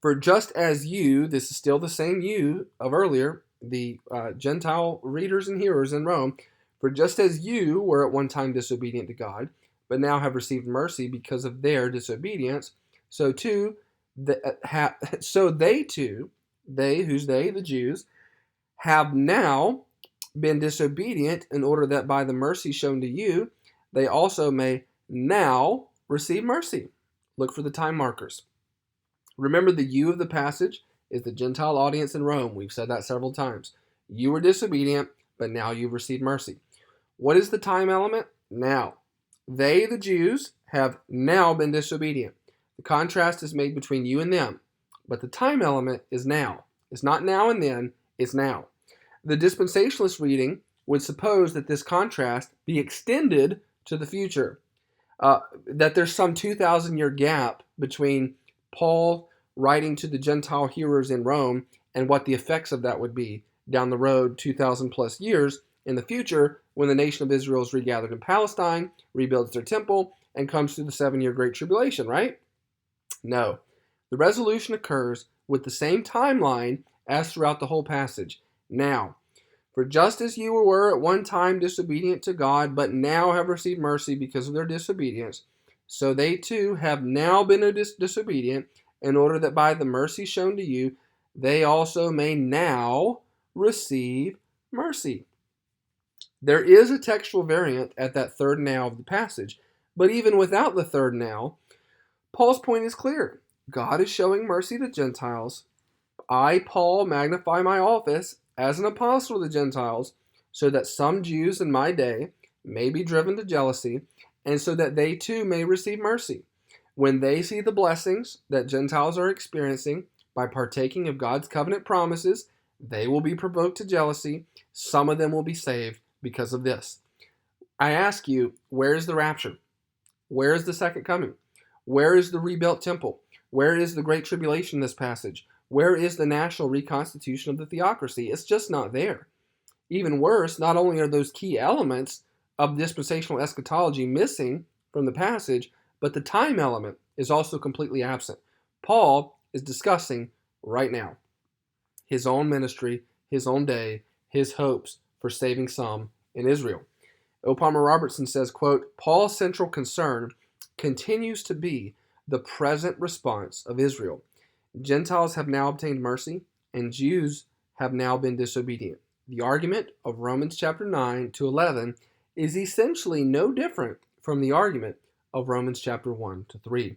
For just as you, this is still the same you of earlier, the Gentile readers and hearers in Rome, for just as you were at one time disobedient to God, but now have received mercy because of their disobedience, so they too, who's they, the Jews, have now been disobedient in order that by the mercy shown to you, they also may now receive mercy. Look for the time markers. Remember, the you of the passage is the Gentile audience in Rome. We've said that several times. You were disobedient, but now you've received mercy. What is the time element? Now. They, the Jews, have now been disobedient. The contrast is made between you and them, but the time element is now. It's not now and then, it's now. The dispensationalist reading would suppose that this contrast be extended to the future, that there's some 2,000-year gap between Paul writing to the Gentile hearers in Rome and what the effects of that would be down the road 2,000 plus years in the future when the nation of Israel is regathered in Palestine, rebuilds their temple, and comes through the 7-year Great Tribulation, right? No. The resolution occurs with the same timeline as throughout the whole passage. Now, for just as you were at one time disobedient to God, but now have received mercy because of their disobedience, so they too have now been disobedient, in order that by the mercy shown to you, they also may now receive mercy. There is a textual variant at that third now of the passage, but even without the third now, Paul's point is clear. God is showing mercy to Gentiles. I, Paul, magnify my office as an apostle to the Gentiles, so that some Jews in my day may be driven to jealousy, and so that they too may receive mercy. When they see the blessings that Gentiles are experiencing by partaking of God's covenant promises, they will be provoked to jealousy. Some of them will be saved because of this. I ask you, where is the rapture? Where is the second coming? Where is the rebuilt temple? Where is the great tribulation in this passage? Where is the national reconstitution of the theocracy? It's just not there. Even worse, not only are those key elements of dispensational eschatology missing from the passage, but the time element is also completely absent. Paul is discussing right now his own ministry, his own day, his hopes for saving some in Israel. O. Palmer Robertson says, quote, Paul's central concern continues to be the present response of Israel. Gentiles have now obtained mercy, and Jews have now been disobedient. The argument of Romans chapter 9 to 11 is essentially no different from the argument of Romans chapter 1 to 3.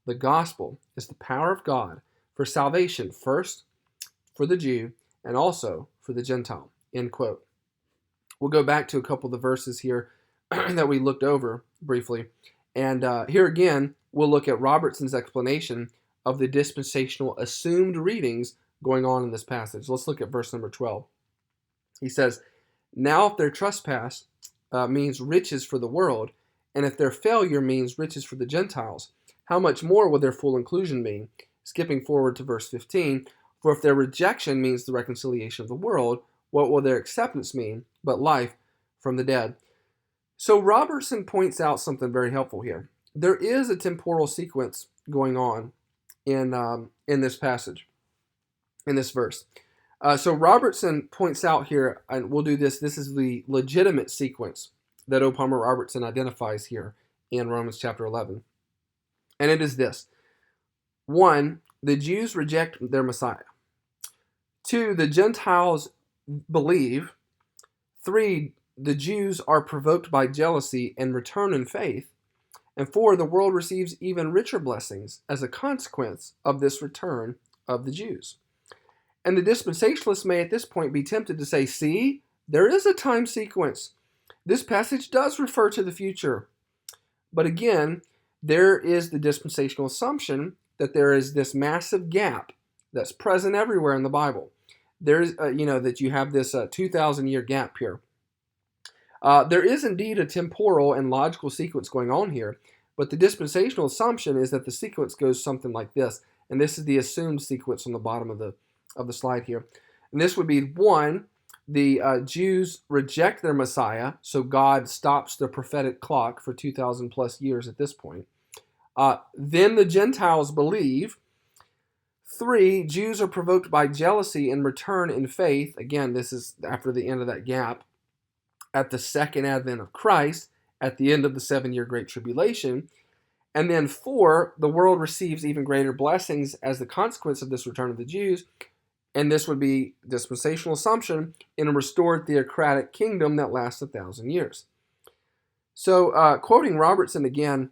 The gospel is the power of God for salvation, first for the Jew and also for the Gentile. End quote. We'll go back to a couple of the verses here that we looked over briefly. And here again, we'll look at Robertson's explanation of the dispensational assumed readings going on in this passage. Let's look at verse number 12. He says, now if their trespass means riches for the world, and if their failure means riches for the Gentiles, how much more will their full inclusion mean? Skipping forward to verse 15, for if their rejection means the reconciliation of the world, what will their acceptance mean but life from the dead? So Robertson points out something very helpful here. There is a temporal sequence going on in this passage, in this verse. So Robertson points out here, and we'll do this, this is the legitimate sequence that O. Palmer Robertson identifies here in Romans chapter 11. And it is this. 1, the Jews reject their Messiah. 2, the Gentiles believe. 3, the Jews are provoked by jealousy and return in faith. And 4, the world receives even richer blessings as a consequence of this return of the Jews. And the dispensationalists may at this point be tempted to say, see, there is a time sequence. This passage does refer to the future. But again, there is the dispensational assumption that there is this massive gap that's present everywhere in the Bible. There's, that you have this 2,000-year gap here. There is indeed a temporal and logical sequence going on here, but the dispensational assumption is that the sequence goes something like this, and this is the assumed sequence on the bottom of the slide here. And this would be 1, The Jews reject their Messiah, so God stops the prophetic clock for 2,000 plus years at this point. Then the Gentiles believe. 3, Jews are provoked by jealousy and return in faith. Again, this is after the end of that gap. At the second advent of Christ, at the end of the 7-year Great Tribulation. And then 4, the world receives even greater blessings as the consequence of this return of the Jews. And this would be dispensational assumption in a restored theocratic kingdom that lasts 1,000 years. So, quoting Robertson again,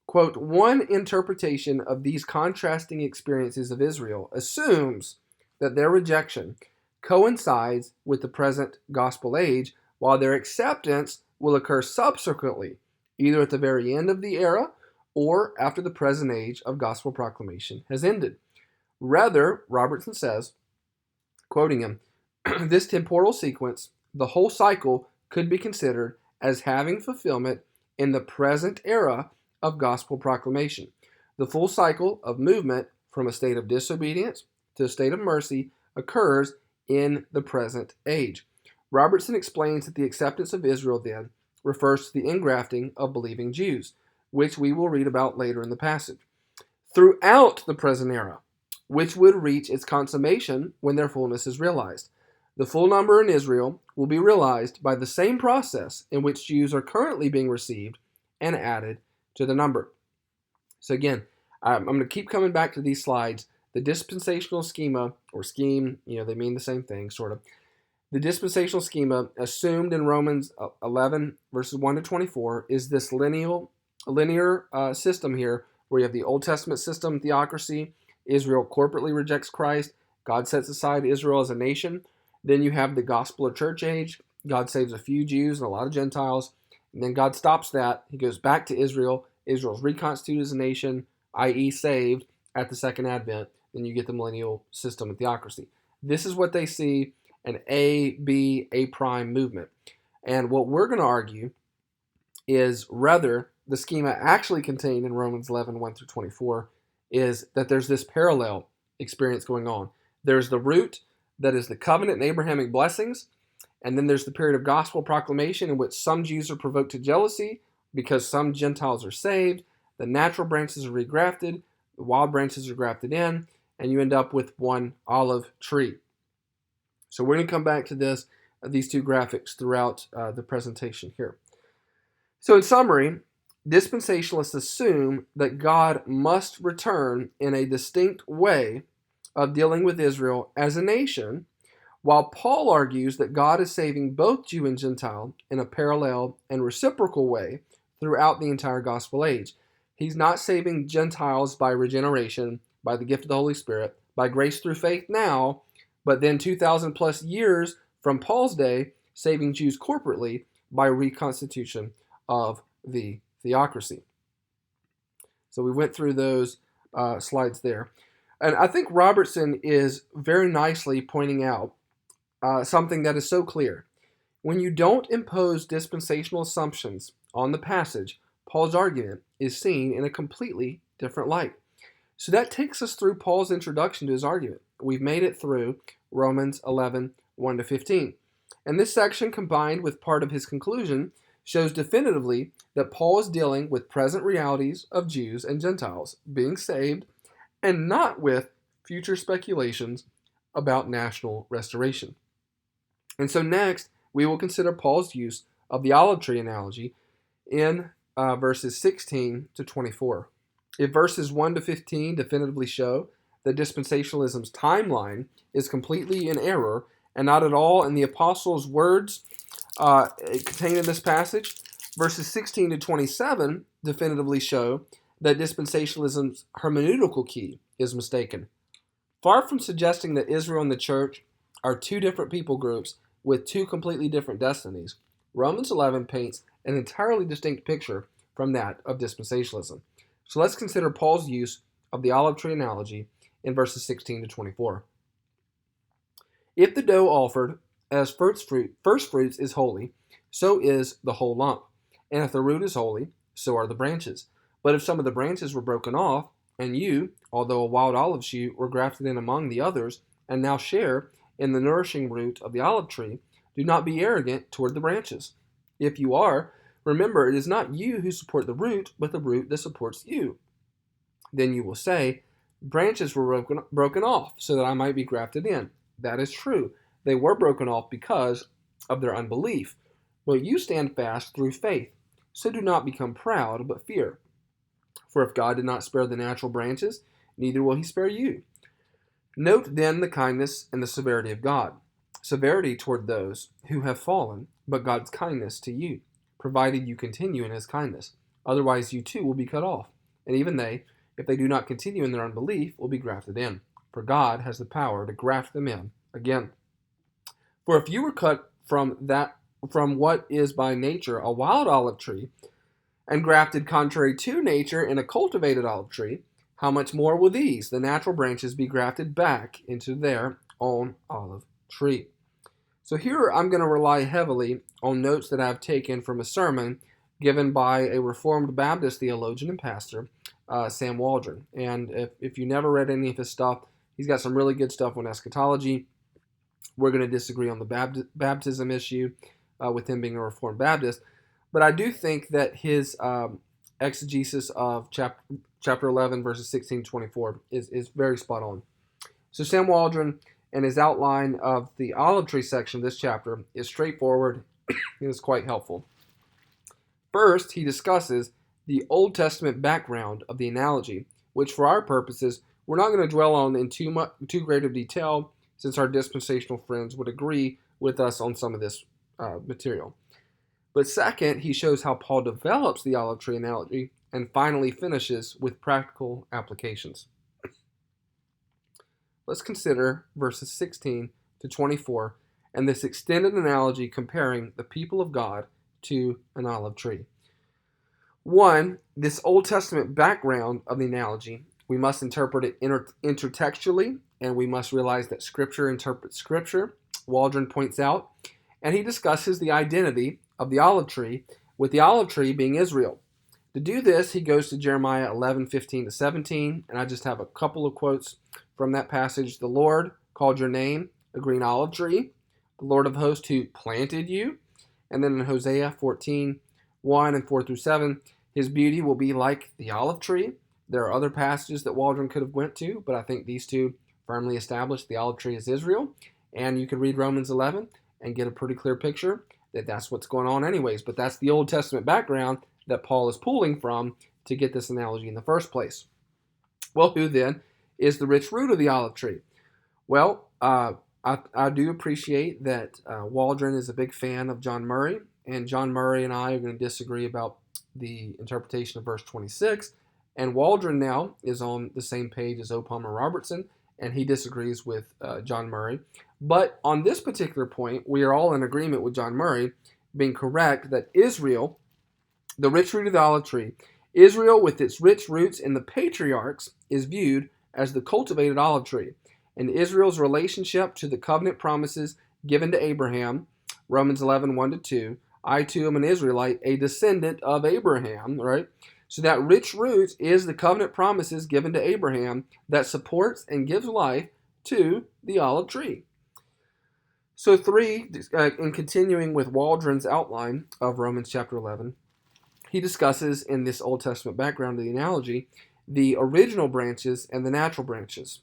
quote, one interpretation of these contrasting experiences of Israel assumes that their rejection coincides with the present gospel age, while their acceptance will occur subsequently, either at the very end of the era or after the present age of gospel proclamation has ended. Rather, Robertson says, quoting him, this temporal sequence, the whole cycle, could be considered as having fulfillment in the present era of gospel proclamation. The full cycle of movement from a state of disobedience to a state of mercy occurs in the present age. Robertson explains that the acceptance of Israel then refers to the ingrafting of believing Jews, which we will read about later in the passage, throughout the present era, which would reach its consummation when their fullness is realized. The full number in Israel will be realized by the same process in which Jews are currently being received and added to the number. So again, I'm going to keep coming back to these slides. The dispensational schema, or scheme, they mean the same thing, sort of. The dispensational schema assumed in Romans 11, verses 1 to 24, is this linear system here, where you have the Old Testament system, theocracy. Israel corporately rejects Christ. God sets aside Israel as a nation. Then you have the gospel or church age. God saves a few Jews and a lot of Gentiles. And then God stops that. He goes back to Israel. Israel's reconstituted as a nation, i.e. saved, at the second advent. Then you get the millennial system of theocracy. This is what they see, an A, B, A prime movement. And what we're going to argue is rather the schema actually contained in Romans 11, 1 through 24, is that there's this parallel experience going on. There's the root that is the covenant and Abrahamic blessings, and then there's the period of gospel proclamation in which some Jews are provoked to jealousy because some Gentiles are saved, the natural branches are regrafted, the wild branches are grafted in, and you end up with one olive tree. So we're going to come back to these two graphics throughout the presentation here. So in summary, dispensationalists assume that God must return in a distinct way of dealing with Israel as a nation, while Paul argues that God is saving both Jew and Gentile in a parallel and reciprocal way throughout the entire gospel age. He's not saving Gentiles by regeneration, by the gift of the Holy Spirit, by grace through faith now, but then 2,000 plus years from Paul's day, saving Jews corporately by reconstitution of the theocracy. So we went through those slides there. And I think Robertson is very nicely pointing out something that is so clear. When you don't impose dispensational assumptions on the passage, Paul's argument is seen in a completely different light. So that takes us through Paul's introduction to his argument. We've made it through Romans 11, 1 to 15. And this section, combined with part of his conclusion, shows definitively that Paul is dealing with present realities of Jews and Gentiles being saved, and not with future speculations about national restoration. And so next, we will consider Paul's use of the olive tree analogy in verses 16 to 24. If verses 1 to 15 definitively show that dispensationalism's timeline is completely in error and not at all in the apostles' words contained in this passage, verses 16 to 27 definitively show that dispensationalism's hermeneutical key is mistaken. Far from suggesting that Israel and the church are two different people groups with two completely different destinies, Romans 11 paints an entirely distinct picture from that of dispensationalism. So let's consider Paul's use of the olive tree analogy in verses 16 to 24. If the dough offered as first fruits is holy, so is the whole lump. And if the root is holy, so are the branches. But if some of the branches were broken off, and you, although a wild olive shoot, were grafted in among the others, and now share in the nourishing root of the olive tree, do not be arrogant toward the branches. If you are, remember it is not you who support the root, but the root that supports you. Then you will say, branches were broken off so that I might be grafted in. That is true. They were broken off because of their unbelief. But you stand fast through faith. So do not become proud, but fear. For if God did not spare the natural branches, neither will he spare you. Note then the kindness and the severity of God. Severity toward those who have fallen, but God's kindness to you, provided you continue in his kindness. Otherwise you too will be cut off. And even they, if they do not continue in their unbelief, will be grafted in. For God has the power to graft them in again. For if you were cut from what is by nature a wild olive tree, and grafted contrary to nature in a cultivated olive tree, how much more will these, the natural branches, be grafted back into their own olive tree? So here I'm going to rely heavily on notes that I've taken from a sermon given by a Reformed Baptist theologian and pastor, Sam Waldron. And if you never read any of his stuff, he's got some really good stuff on eschatology. We're going to disagree on the baptism issue with him being a Reformed Baptist. But I do think that his exegesis of chapter 11, verses 16 to 24 is very spot on. So Sam Waldron and his outline of the olive tree section of this chapter is straightforward and is quite helpful. First, he discusses the Old Testament background of the analogy, which for our purposes, we're not going to dwell on in too great of detail, since our dispensational friends would agree with us on some of this material. But second, he shows how Paul develops the olive tree analogy and finally finishes with practical applications. Let's consider verses 16 to 24 and this extended analogy comparing the people of God to an olive tree. 1. This Old Testament background of the analogy, we must interpret it intertextually, and we must realize that Scripture interprets Scripture, Waldron points out, and he discusses the identity of the olive tree, with the olive tree being Israel. To do this, he goes to Jeremiah 11:15 to 17, and I just have a couple of quotes from that passage. The Lord called your name a green olive tree, the Lord of hosts who planted you. And then in Hosea 14:1 and 4 through 7, his beauty will be like the olive tree. There are other passages that Waldron could have went to, but I think these two firmly establish the olive tree is Israel. And you could read Romans 11 and get a pretty clear picture that that's what's going on anyways. But that's the Old Testament background that Paul is pulling from to get this analogy in the first place. Well, who then is the rich root of the olive tree? Well, I do appreciate that Waldron is a big fan of John Murray, and John Murray and I are going to disagree about the interpretation of verse 26, and Waldron now is on the same page as Opom and Robertson, and he disagrees with John Murray. But on this particular point, we are all in agreement with John Murray being correct that Israel, the rich root of the olive tree, Israel with its rich roots in the patriarchs is viewed as the cultivated olive tree. And Israel's relationship to the covenant promises given to Abraham, Romans 11:1 to 2, I too am an Israelite, a descendant of Abraham, right? So that rich root is the covenant promises given to Abraham that supports and gives life to the olive tree. So 3, in continuing with Waldron's outline of Romans chapter 11, he discusses in this Old Testament background of the analogy the original branches and the natural branches.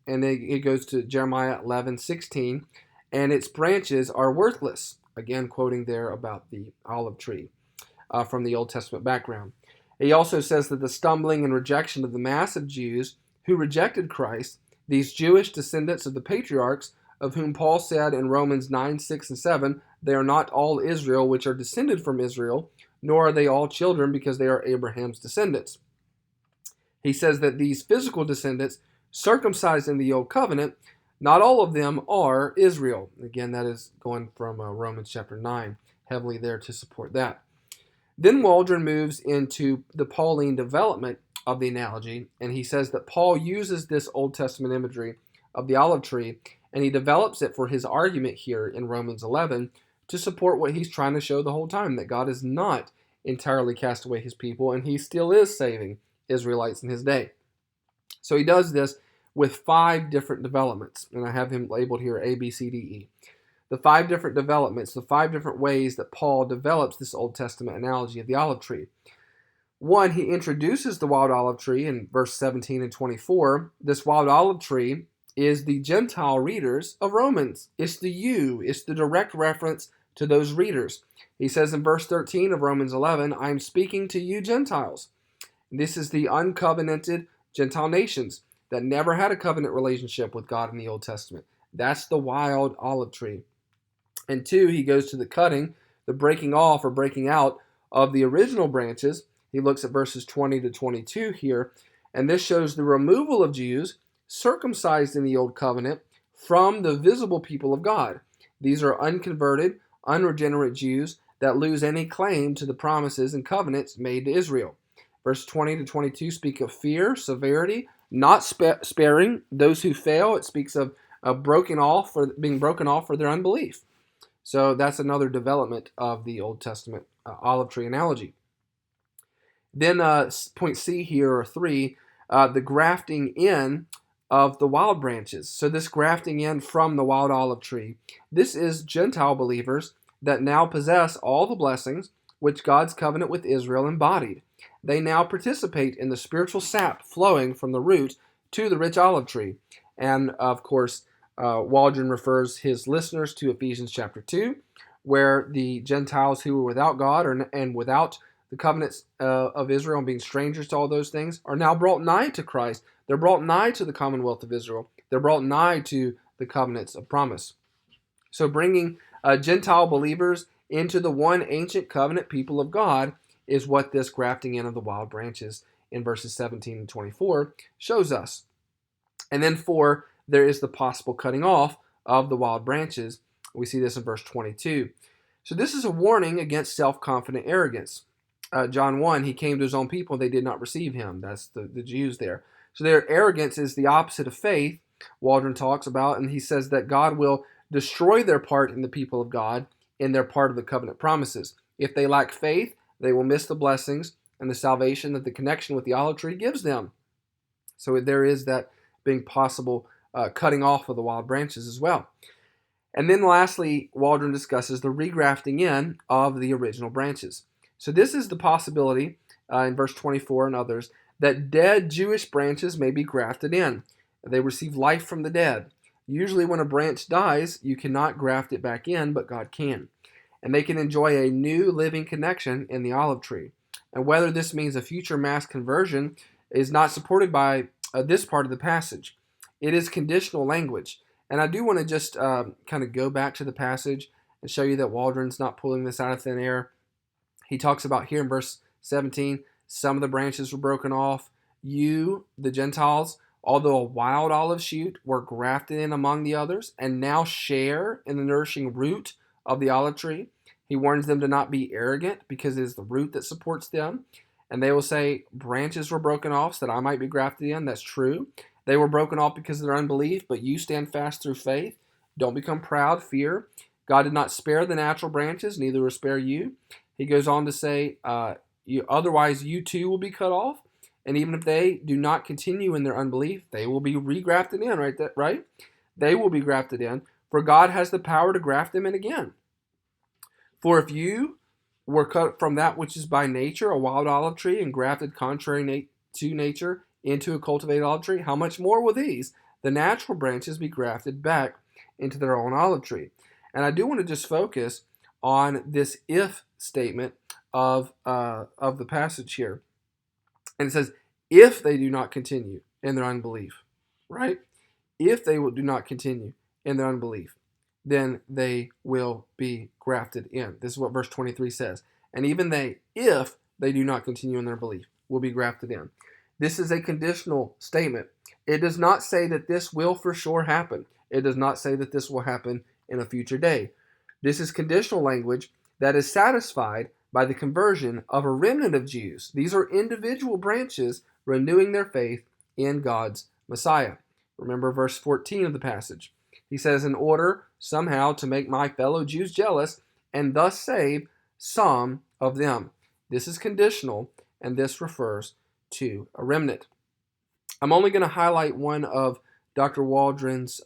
And it goes to Jeremiah 11:16, and its branches are worthless. Again, quoting there about the olive tree from the Old Testament background. He also says that the stumbling and rejection of the mass of Jews who rejected Christ, these Jewish descendants of the patriarchs, of whom Paul said in Romans 9:6 and 7, they are not all Israel which are descended from Israel, nor are they all children because they are Abraham's descendants. He says that these physical descendants, circumcised in the Old Covenant, not all of them are Israel. Again, that is going from Romans chapter 9, heavily there to support that. Then Waldron moves into the Pauline development of the analogy, and he says that Paul uses this Old Testament imagery of the olive tree, and he develops it for his argument here in Romans 11 to support what he's trying to show the whole time, that God has not entirely cast away his people, and he still is saving Israelites in his day. So he does this with 5 different developments. And I have him labeled here A, B, C, D, E. The 5 different developments, the 5 different ways that Paul develops this Old Testament analogy of the olive tree. One, he introduces the wild olive tree in verse 17 and 24. This wild olive tree is the Gentile readers of Romans. It's the you. It's the direct reference to those readers. He says in verse 13 of Romans 11, I'm speaking to you Gentiles. This is the uncovenanted Gentile nations that never had a covenant relationship with God in the Old Testament. That's the wild olive tree. And 2, he goes to the cutting, the breaking off or breaking out of the original branches. He looks at verses 20 to 22 here, and this shows the removal of Jews circumcised in the Old Covenant from the visible people of God. These are unconverted, unregenerate Jews that lose any claim to the promises and covenants made to Israel. Verse 20 to 22 speak of fear, severity, not sparing those who fail. It speaks of being broken off for their unbelief. So that's another development of the Old Testament olive tree analogy. Then point C here, or 3, the grafting in of the wild branches. So this grafting in from the wild olive tree, this is Gentile believers that now possess all the blessings which God's covenant with Israel embodied. They now participate in the spiritual sap flowing from the root to the rich olive tree. And of course, Waldron refers his listeners to Ephesians chapter 2, where the Gentiles who were without God and without the covenants of Israel and being strangers to all those things are now brought nigh to Christ. They're brought nigh to the commonwealth of Israel. They're brought nigh to the covenants of promise. So bringing Gentile believers into the one ancient covenant people of God is what this grafting in of the wild branches in verses 17 and 24 shows us. And then 4, there is the possible cutting off of the wild branches. We see this in verse 22. So this is a warning against self-confident arrogance. John 1, he came to his own people, they did not receive him. That's the Jews there. So their arrogance is the opposite of faith, Waldron talks about, and he says that God will destroy their part in the people of God in their part of the covenant promises. If they lack faith, they will miss the blessings and the salvation that the connection with the olive tree gives them. So there is that being possible cutting off of the wild branches as well. And then lastly, Waldron discusses the regrafting in of the original branches. So this is the possibility, in verse 24 and others, that dead Jewish branches may be grafted in. They receive life from the dead. Usually when a branch dies, you cannot graft it back in, but God can. And they can enjoy a new living connection in the olive tree. And whether this means a future mass conversion is not supported by this part of the passage. It is conditional language. And I do want to just kind of go back to the passage and show you that Waldron's not pulling this out of thin air. He talks about here in verse 17, some of the branches were broken off. You, the Gentiles, although a wild olive shoot, were grafted in among the others and now share in the nourishing root of the olive tree. He warns them to not be arrogant because it is the root that supports them. And they will say, branches were broken off so that I might be grafted in. That's true. They were broken off because of their unbelief, but you stand fast through faith. Don't become proud, fear. God did not spare the natural branches, neither will spare you. He goes on to say, otherwise you too will be cut off. And even if they do not continue in their unbelief, they will be regrafted in, right? They will be grafted in, for God has the power to graft them in again. For if you were cut from that which is by nature, a wild olive tree, and grafted contrary to nature into a cultivated olive tree, how much more will these, the natural branches, be grafted back into their own olive tree? And I do want to just focus on this if statement of the passage here. And it says, if they do not continue in their unbelief, right? If they do not continue in their unbelief, then they will be grafted in. This is what verse 23 says. And even they, if they do not continue in their belief, will be grafted in. This is a conditional statement. It does not say that this will for sure happen. It does not say that this will happen in a future day. This is conditional language that is satisfied by the conversion of a remnant of Jews. These are individual branches renewing their faith in God's Messiah. Remember verse 14 of the passage. He says, in order somehow to make my fellow Jews jealous and thus save some of them. This is conditional, and this refers to a remnant. I'm only going to highlight one of Dr. Waldron's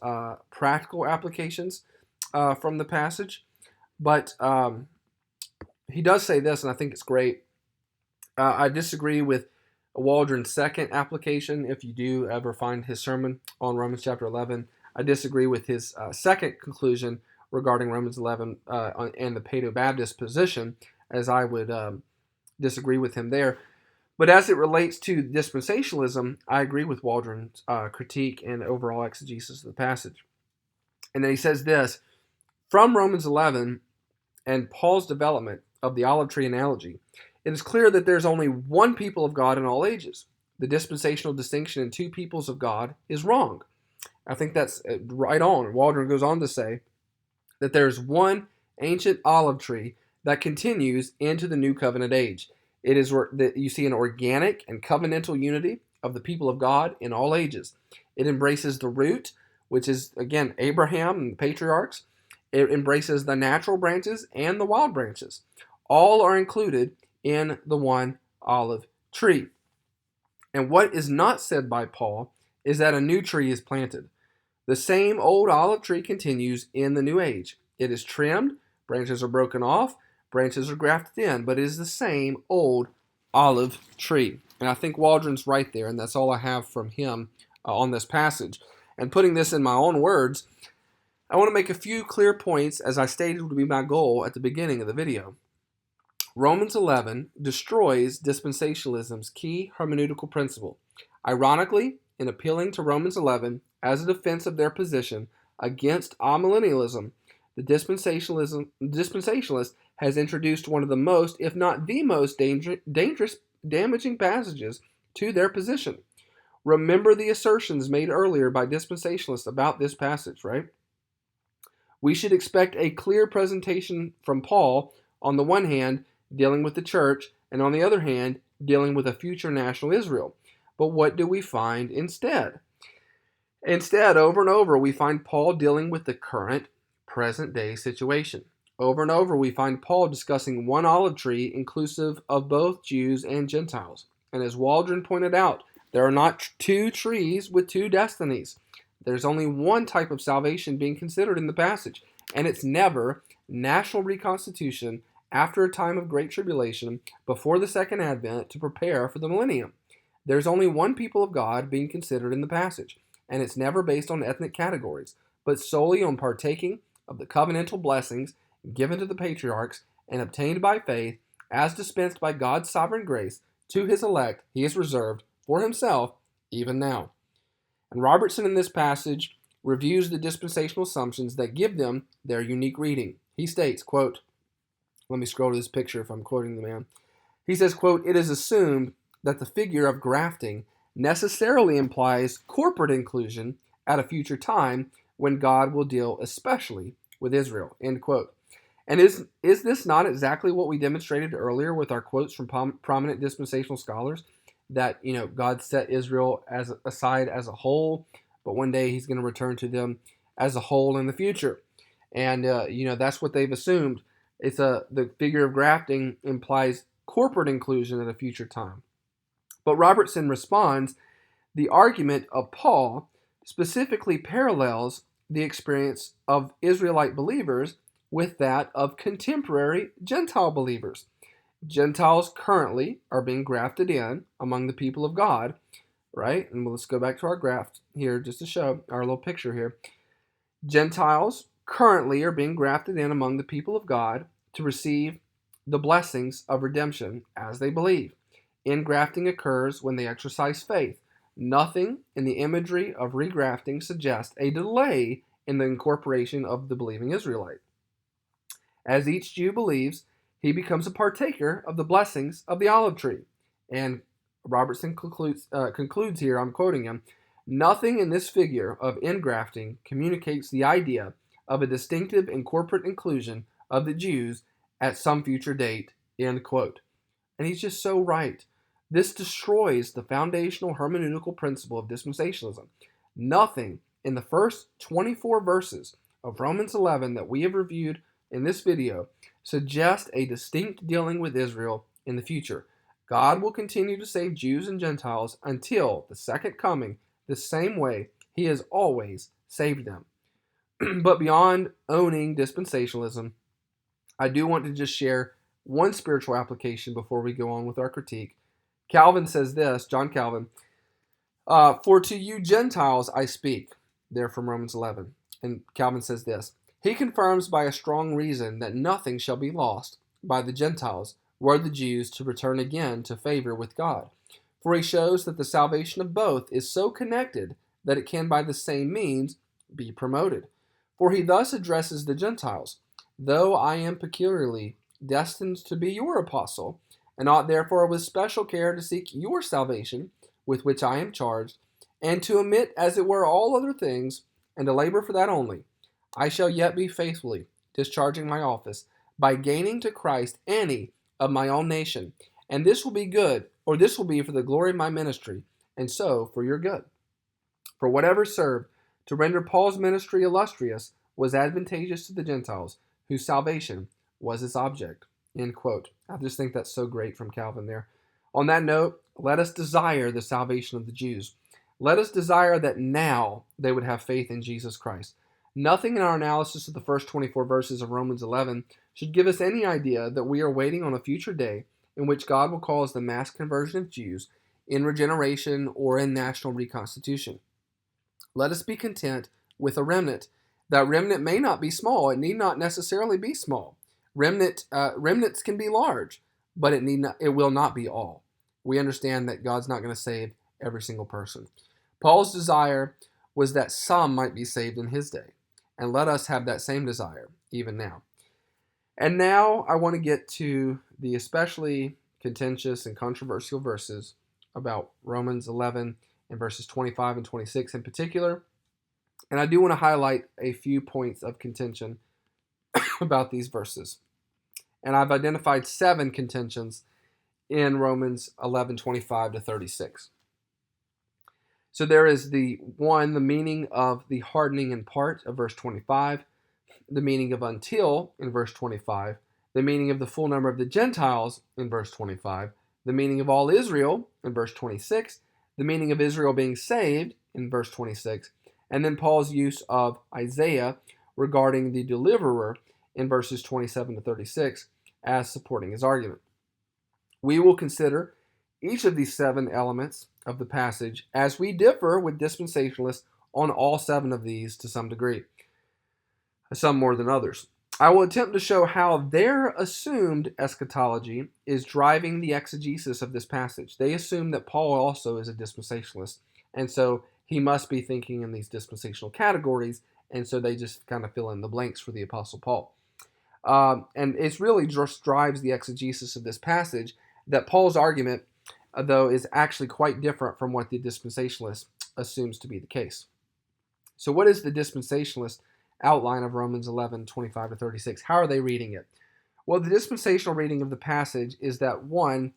practical applications from the passage. But he does say this, and I think it's great. I disagree with Waldron's second application. If you do ever find his sermon on Romans chapter 11, I disagree with his second conclusion regarding Romans 11 and the Paedo-Baptist position, as I would disagree with him there. But as it relates to dispensationalism, I agree with Waldron's critique and overall exegesis of the passage. And then he says this, from Romans 11 and Paul's development of the olive tree analogy, it is clear that there's only one people of God in all ages. The dispensational distinction in two peoples of God is wrong. I think that's right on. Waldron goes on to say that there's one ancient olive tree that continues into the new covenant age. It is that you see an organic and covenantal unity of the people of God in all ages. It embraces the root, which is, again, Abraham and the patriarchs. It embraces the natural branches and the wild branches. All are included in the one olive tree. And what is not said by Paul is that a new tree is planted. The same old olive tree continues in the new age. It is trimmed, branches are broken off, branches are grafted in, but it is the same old olive tree. And I think Waldron's right there, and that's all I have from him on this passage. And putting this in my own words, I want to make a few clear points as I stated would be my goal at the beginning of the video. Romans 11 destroys dispensationalism's key hermeneutical principle. Ironically, in appealing to Romans 11 as a defense of their position against amillennialism, the dispensationalist has introduced one of the most, if not the most, dangerous, damaging passages to their position. Remember the assertions made earlier by dispensationalists about this passage, right? We should expect a clear presentation from Paul, on the one hand, dealing with the church, and on the other hand, dealing with a future national Israel. But what do we find instead? Instead, over and over, we find Paul dealing with the current, present-day situation. Over and over, we find Paul discussing one olive tree inclusive of both Jews and Gentiles. And as Waldron pointed out, there are not two trees with two destinies. There's only one type of salvation being considered in the passage, and it's never national reconstitution after a time of great tribulation before the second advent to prepare for the millennium. There's only one people of God being considered in the passage, and it's never based on ethnic categories, but solely on partaking of the covenantal blessings given to the patriarchs and obtained by faith as dispensed by God's sovereign grace to his elect he has reserved for himself even now. And Robertson in this passage reviews the dispensational assumptions that give them their unique reading. He states, quote, let me scroll to this picture if I'm quoting the man. He says, quote, it is assumed that the figure of grafting necessarily implies corporate inclusion at a future time when God will deal especially with Israel, end quote. And is this not exactly what we demonstrated earlier with our quotes from prominent dispensational scholars? That, God set Israel aside as a whole, but one day he's going to return to them as a whole in the future. And, that's what they've assumed. It's the figure of grafting implies corporate inclusion at a future time. But Robertson responds, the argument of Paul specifically parallels the experience of Israelite believers with that of contemporary Gentile believers. Gentiles currently are being grafted in among the people of God, right? And let's go back to our graph here just to show our little picture here. Gentiles currently are being grafted in among the people of God to receive the blessings of redemption as they believe. Ingrafting occurs when they exercise faith. Nothing in the imagery of regrafting suggests a delay in the incorporation of the believing Israelite. As each Jew believes, he becomes a partaker of the blessings of the olive tree. And Robertson concludes here, I'm quoting him, nothing in this figure of ingrafting communicates the idea of a distinctive and corporate inclusion of the Jews at some future date, end quote. And he's just so right. This destroys the foundational hermeneutical principle of dispensationalism. Nothing in the first 24 verses of Romans 11 that we have reviewed in this video suggests a distinct dealing with Israel in the future. God will continue to save Jews and Gentiles until the second coming, the same way He has always saved them. But beyond owning dispensationalism, I do want to just share one spiritual application before we go on with our critique. Calvin says this, John Calvin, for to you Gentiles I speak, there from Romans 11. And Calvin says this, he confirms by a strong reason that nothing shall be lost by the Gentiles, were the Jews to return again to favor with God. For he shows that the salvation of both is so connected that it can by the same means be promoted. For he thus addresses the Gentiles, though I am peculiarly destined to be your apostle, and ought therefore with special care to seek your salvation, with which I am charged, and to omit as it were all other things, and to labor for that only, I shall yet be faithfully discharging my office, by gaining to Christ any of my own nation, and this will be good, or this will be for the glory of my ministry, and so for your good. For whatever served to render Paul's ministry illustrious was advantageous to the Gentiles, whose salvation was its object. End quote. I just think that's so great from Calvin there. On that note, let us desire the salvation of the Jews. Let us desire that now they would have faith in Jesus Christ. Nothing in our analysis of the first 24 verses of Romans 11 should give us any idea that we are waiting on a future day in which God will cause the mass conversion of Jews in regeneration or in national reconstitution. Let us be content with a remnant. That remnant may not be small. It need not necessarily be small. Remnants can be large, but it will not be all. We understand that God's not going to save every single person. Paul's desire was that some might be saved in his day, and let us have that same desire even now. And now I want to get to the especially contentious and controversial verses about Romans 11 and verses 25 and 26 in particular. And I do want to highlight a few points of contention about these verses. And I've identified 7 contentions in Romans 11, 25 to 36. So there is the meaning of the hardening in part of verse 25, the meaning of until in verse 25, the meaning of the full number of the Gentiles in verse 25, the meaning of all Israel in verse 26, the meaning of Israel being saved in verse 26, and then Paul's use of Isaiah regarding the deliverer in verses 27 to 36 as supporting his argument. We will consider each of these 7 elements of the passage as we differ with dispensationalists on all 7 of these to some degree, some more than others. I will attempt to show how their assumed eschatology is driving the exegesis of this passage. They assume that Paul also is a dispensationalist, and so he must be thinking in these dispensational categories, and so they just kind of fill in the blanks for the Apostle Paul. And it really just drives the exegesis of this passage that Paul's argument, though, is actually quite different from what the dispensationalist assumes to be the case. So what is the dispensationalist outline of Romans 11, 25 to 36? How are they reading it? Well, the dispensational reading of the passage is that 1,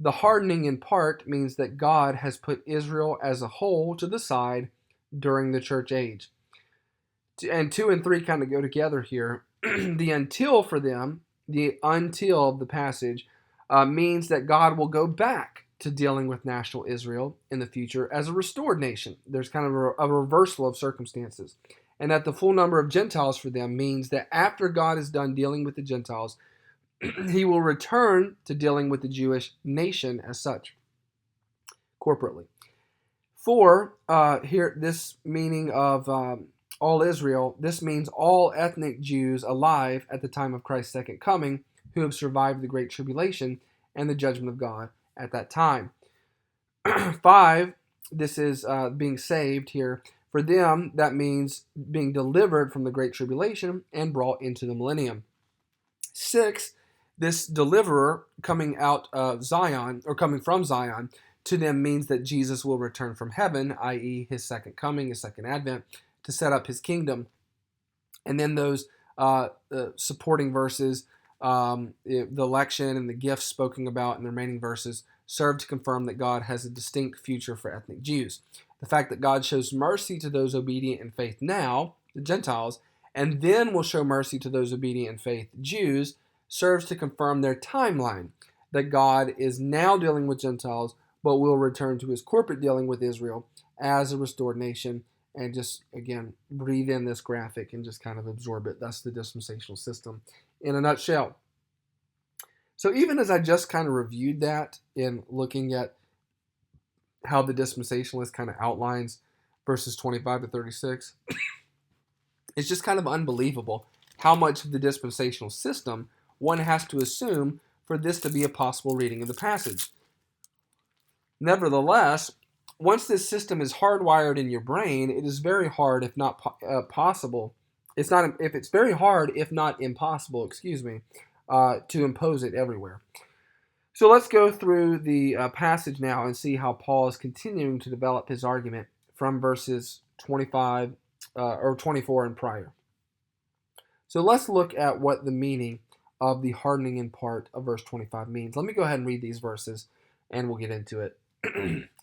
the hardening in part means that God has put Israel as a whole to the side during the church age. And 2 and 3 kind of go together here. The until for them, the until of the passage, means that God will go back to dealing with national Israel in the future as a restored nation. There's kind of a reversal of circumstances. And that the full number of Gentiles for them means that after God is done dealing with the Gentiles, he will return to dealing with the Jewish nation as such, corporately. 4, here, this meaning of all Israel, this means all ethnic Jews alive at the time of Christ's second coming who have survived the Great Tribulation and the judgment of God at that time. 5, this is being saved here. For them, that means being delivered from the Great Tribulation and brought into the millennium. 6, this deliverer coming out of Zion, or coming from Zion, to them means that Jesus will return from heaven, i.e. his second coming, his second advent, to set up his kingdom. And then those supporting verses, the election and the gifts spoken about in the remaining verses, serve to confirm that God has a distinct future for ethnic Jews. The fact that God shows mercy to those obedient in faith now, the Gentiles, and then will show mercy to those obedient in faith, Jews, serves to confirm their timeline, that God is now dealing with Gentiles, but will return to his corporate dealing with Israel as a restored nation and just, again, breathe in this graphic and just kind of absorb it. That's the dispensational system in a nutshell. So even as I just kind of reviewed that in looking at how the dispensationalist kind of outlines verses 25 to 36, it's just kind of unbelievable how much of the dispensational system one has to assume for this to be a possible reading of the passage. Nevertheless, once this system is hardwired in your brain, it is very hard, if not possible. It's very hard, if not impossible, to impose it everywhere. So let's go through the passage now and see how Paul is continuing to develop his argument from verses 25 or 24 and prior. So let's look at what the meaning of the hardening in part of verse 25 means. Let me go ahead and read these verses, and we'll get into it.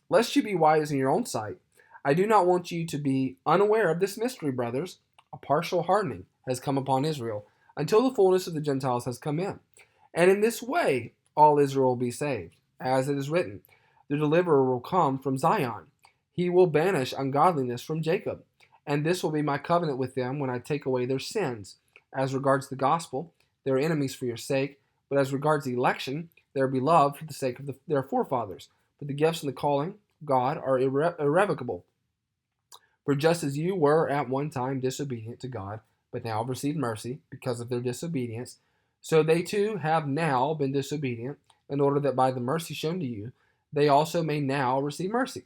Lest you be wise in your own sight, I do not want you to be unaware of this mystery, brothers. A partial hardening has come upon Israel, until the fullness of the Gentiles has come in. And in this way all Israel will be saved. As it is written, the deliverer will come from Zion. He will banish ungodliness from Jacob. And this will be my covenant with them when I take away their sins. As regards the gospel, they are enemies for your sake. But as regards the election, they are beloved for the sake of their forefathers. But the gifts and the calling of God are irrevocable. For just as you were at one time disobedient to God, but now have received mercy because of their disobedience, so they too have now been disobedient, in order that by the mercy shown to you, they also may now receive mercy.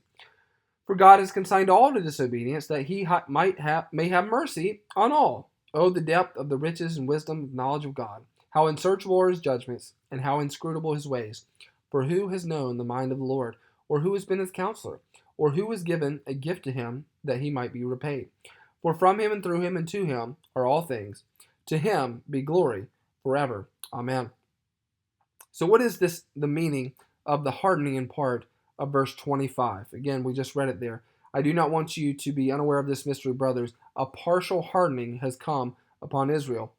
For God has consigned all to disobedience, that he may have mercy on all. Oh, the depth of the riches and wisdom and knowledge of God! How unsearchable are his judgments, and how inscrutable his ways! For who has known the mind of the Lord, or who has been his counselor, or who has given a gift to him that he might be repaid? For from him and through him and to him are all things. To him be glory forever. Amen. So what is the meaning of the hardening in part of verse 25? Again, we just read it there. I do not want you to be unaware of this mystery, brothers. A partial hardening has come upon Israel.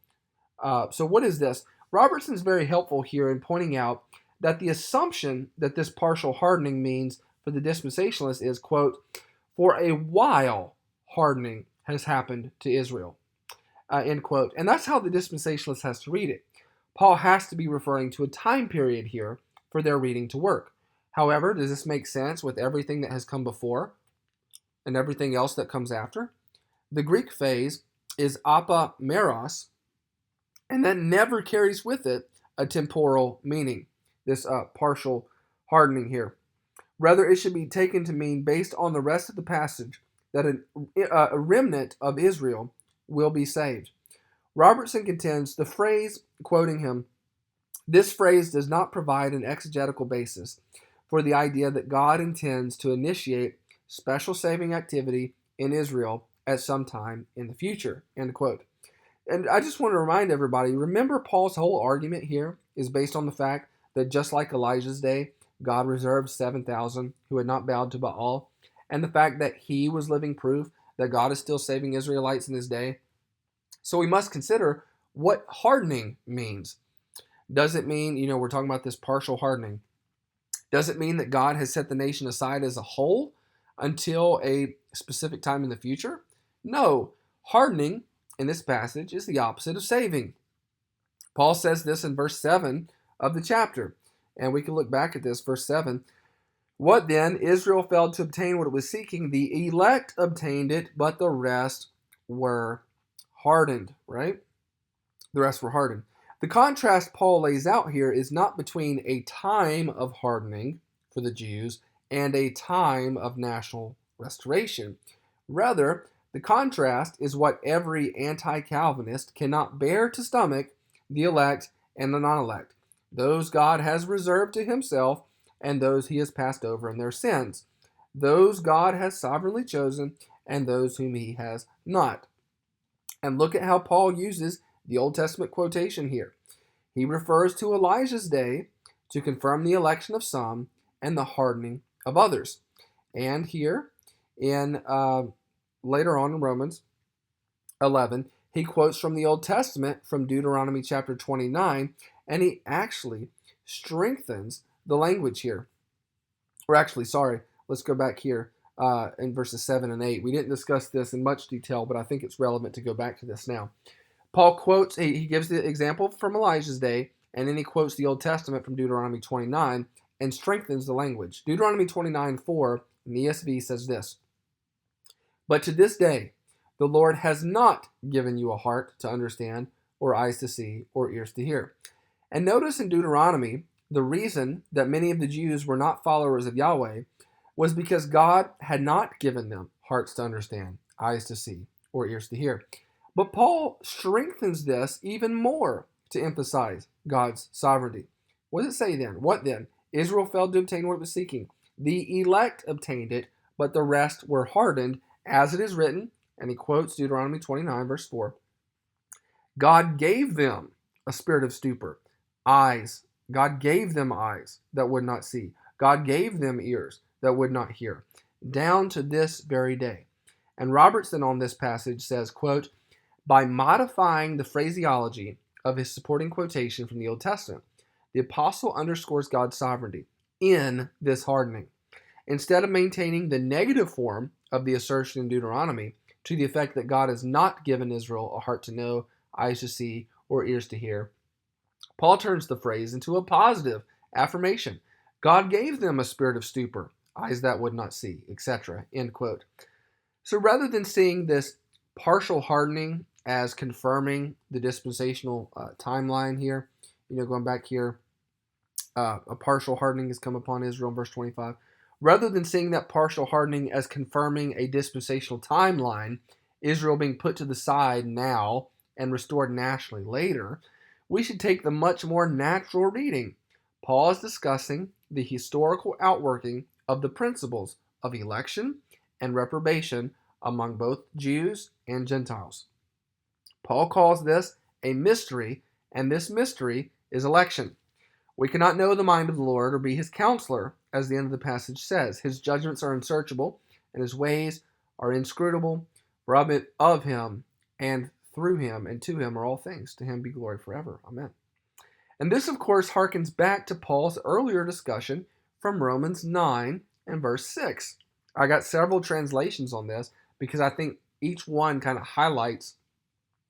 So what is this? Robertson is very helpful here in pointing out that the assumption that this partial hardening means for the dispensationalists is, quote, for a while hardening has happened to Israel, end quote. And that's how the dispensationalist has to read it. Paul has to be referring to a time period here for their reading to work. However, does this make sense with everything that has come before and everything else that comes after? The Greek phase is apameros, and that never carries with it a temporal meaning, this partial hardening here. Rather, it should be taken to mean, based on the rest of the passage, that a remnant of Israel will be saved. Robertson contends the phrase, quoting him, this phrase does not provide an exegetical basis for the idea that God intends to initiate special saving activity in Israel at some time in the future, end quote. And I just want to remind everybody, remember Paul's whole argument here is based on the fact that just like Elijah's day, God reserved 7,000 who had not bowed to Baal, and the fact that he was living proof that God is still saving Israelites in his day. So we must consider what hardening means. Does it mean, we're talking about this partial hardening. Does it mean that God has set the nation aside as a whole until a specific time in the future? No. Hardening in this passage is the opposite of saving. Paul says this in verse 7 of the chapter. And we can look back at this, verse 7. What then? Israel failed to obtain what it was seeking. The elect obtained it, but the rest were hardened, right? The rest were hardened. The contrast Paul lays out here is not between a time of hardening for the Jews and a time of national restoration. Rather, the contrast is what every anti-Calvinist cannot bear to stomach: the elect and the non-elect. Those God has reserved to himself, and those he has passed over in their sins. Those God has sovereignly chosen, and those whom he has not. And look at how Paul uses the Old Testament quotation here. He refers to Elijah's day to confirm the election of some and the hardening of others. And here, in later on in Romans 11, he quotes from the Old Testament from Deuteronomy chapter 29, and he actually strengthens the language here. Let's go back here. in verses 7 and 8. We didn't discuss this in much detail, but I think it's relevant to go back to this now. Paul quotes, he gives the example from Elijah's day, and then he quotes the Old Testament from Deuteronomy 29 and strengthens the language. Deuteronomy 29:4 in the ESV says this, "But to this day, the Lord has not given you a heart to understand, or eyes to see, or ears to hear." And notice in Deuteronomy, the reason that many of the Jews were not followers of Yahweh was because God had not given them hearts to understand, eyes to see, or ears to hear. But Paul strengthens this even more to emphasize God's sovereignty. What does it say then? What then? Israel failed to obtain what it was seeking. The elect obtained it, but the rest were hardened, as it is written, and he quotes Deuteronomy 29, verse 4. God gave them a spirit of stupor, eyes. God gave them eyes that would not see. God gave them ears that would not hear, down to this very day. And Robertson on this passage says, quote, "By modifying the phraseology of his supporting quotation from the Old Testament, the apostle underscores God's sovereignty in this hardening. Instead of maintaining the negative form of the assertion in Deuteronomy to the effect that God has not given Israel a heart to know, eyes to see, or ears to hear, Paul turns the phrase into a positive affirmation. God gave them a spirit of stupor, eyes that would not see, etc." End quote. So rather than seeing this partial hardening as confirming the dispensational timeline here, going back here, a partial hardening has come upon Israel in verse 25. Rather than seeing that partial hardening as confirming a dispensational timeline, Israel being put to the side now and restored nationally later, we should take the much more natural reading. Paul is discussing the historical outworking of the principles of election and reprobation among both Jews and Gentiles. Paul calls this a mystery, and this mystery is election. We cannot know the mind of the Lord or be his counselor, as the end of the passage says. His judgments are unsearchable, and his ways are inscrutable. For of him, and through him, and to him are all things. To him be glory forever. Amen. And this, of course, harkens back to Paul's earlier discussion from Romans 9 and verse 6. I got several translations on this because I think each one kind of highlights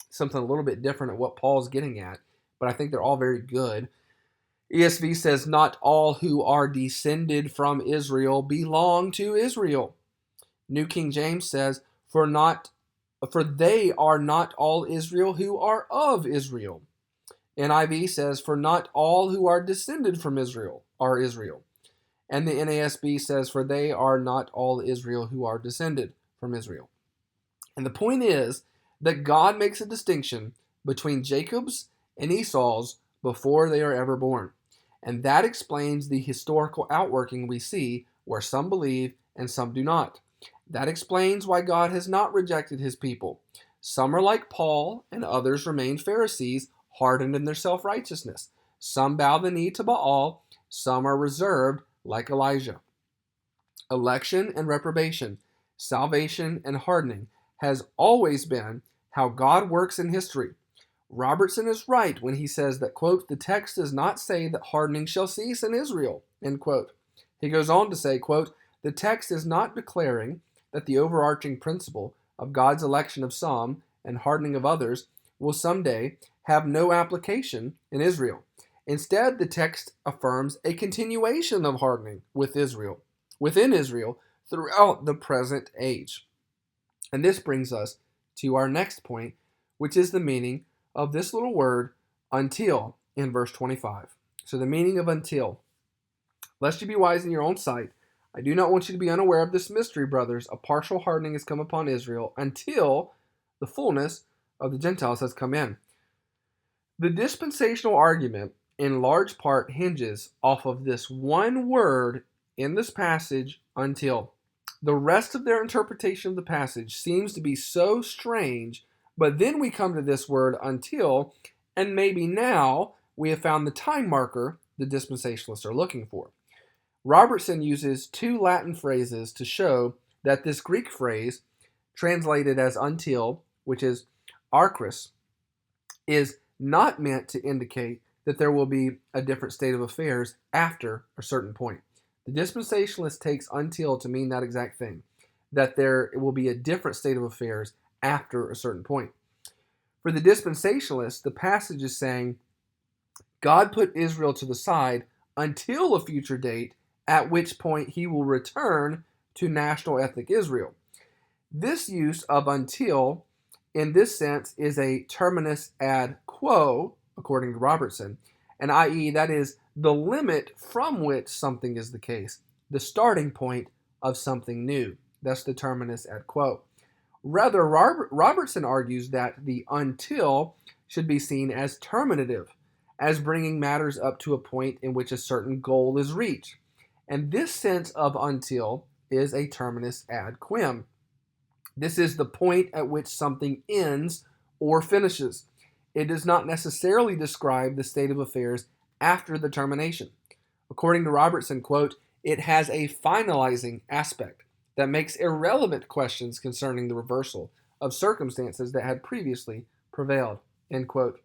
something a little bit different at what Paul's getting at, but I think they're all very good. ESV says, "Not all who are descended from Israel belong to Israel." New King James says, For they are not all Israel who are of Israel." NIV says, "For not all who are descended from Israel are Israel." And the NASB says, "For they are not all Israel who are descended from Israel." And the point is that God makes a distinction between Jacob's and Esau's before they are ever born. And that explains the historical outworking we see where some believe and some do not. That explains why God has not rejected his people. Some are like Paul, and others remain Pharisees, hardened in their self-righteousness. Some bow the knee to Baal, some are reserved like Elijah. Election and reprobation, salvation and hardening has always been how God works in history. Robertson is right when he says that, quote, "The text does not say that hardening shall cease in Israel," end quote. He goes on to say, quote, "The text is not declaring that the overarching principle of God's election of some and hardening of others will someday have no application in Israel. Instead, the text affirms a continuation of hardening within Israel, throughout the present age." And this brings us to our next point, which is the meaning of this little word, until, in verse 25. So the meaning of until. "Lest you be wise in your own sight, I do not want you to be unaware of this mystery, brothers. A partial hardening has come upon Israel until the fullness of the Gentiles has come in." The dispensational argument in large part hinges off of this one word in this passage, until. The rest of their interpretation of the passage seems to be so strange, but then we come to this word until, and maybe now we have found the time marker the dispensationalists are looking for. Robertson uses two Latin phrases to show that this Greek phrase, translated as until, which is archris, is not meant to indicate that there will be a different state of affairs after a certain point. The dispensationalist takes until to mean that exact thing. that there will be a different state of affairs after a certain point. For the dispensationalists, the passage is saying God put Israel to the side until a future date, at which point he will return to national ethnic Israel. This use of until in this sense is a terminus ad quo, according to Robertson, and i.e. that is the limit from which something is the case, the starting point of something new. That's the terminus ad quo. Rather, Robertson argues that the until should be seen as terminative, as bringing matters up to a point in which a certain goal is reached. And this sense of until is a terminus ad quem. This is the point at which something ends or finishes. It does not necessarily describe the state of affairs after the termination. According to Robertson, quote, it has a finalizing aspect that makes irrelevant questions concerning the reversal of circumstances that had previously prevailed, end quote.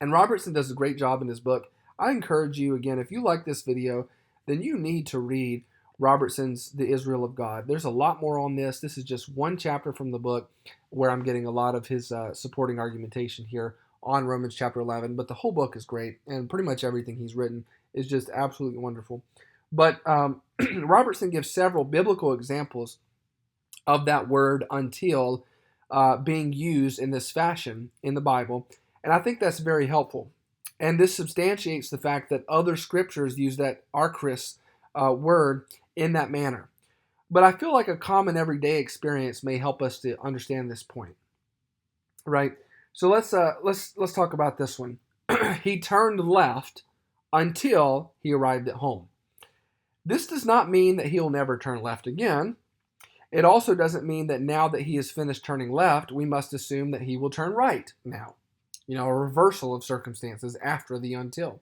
And Robertson does a great job in his book. I encourage you, again, if you like this video, then you need to read Robertson's The Israel of God. There's a lot more on this. This is just one chapter from the book where I'm getting a lot of his supporting argumentation here on Romans chapter 11, but the whole book is great, and pretty much everything he's written is just absolutely wonderful. But Robertson gives several biblical examples of that word until being used in this fashion in the Bible, and I think that's very helpful. And this substantiates the fact that other scriptures use that archris word in that manner. But I feel like a common everyday experience may help us to understand this point, right? So let's talk about this one. He turned left until he arrived at home. This does not mean that he'll never turn left again. It also doesn't mean that now that he has finished turning left, we must assume that he will turn right now. A reversal of circumstances after the until.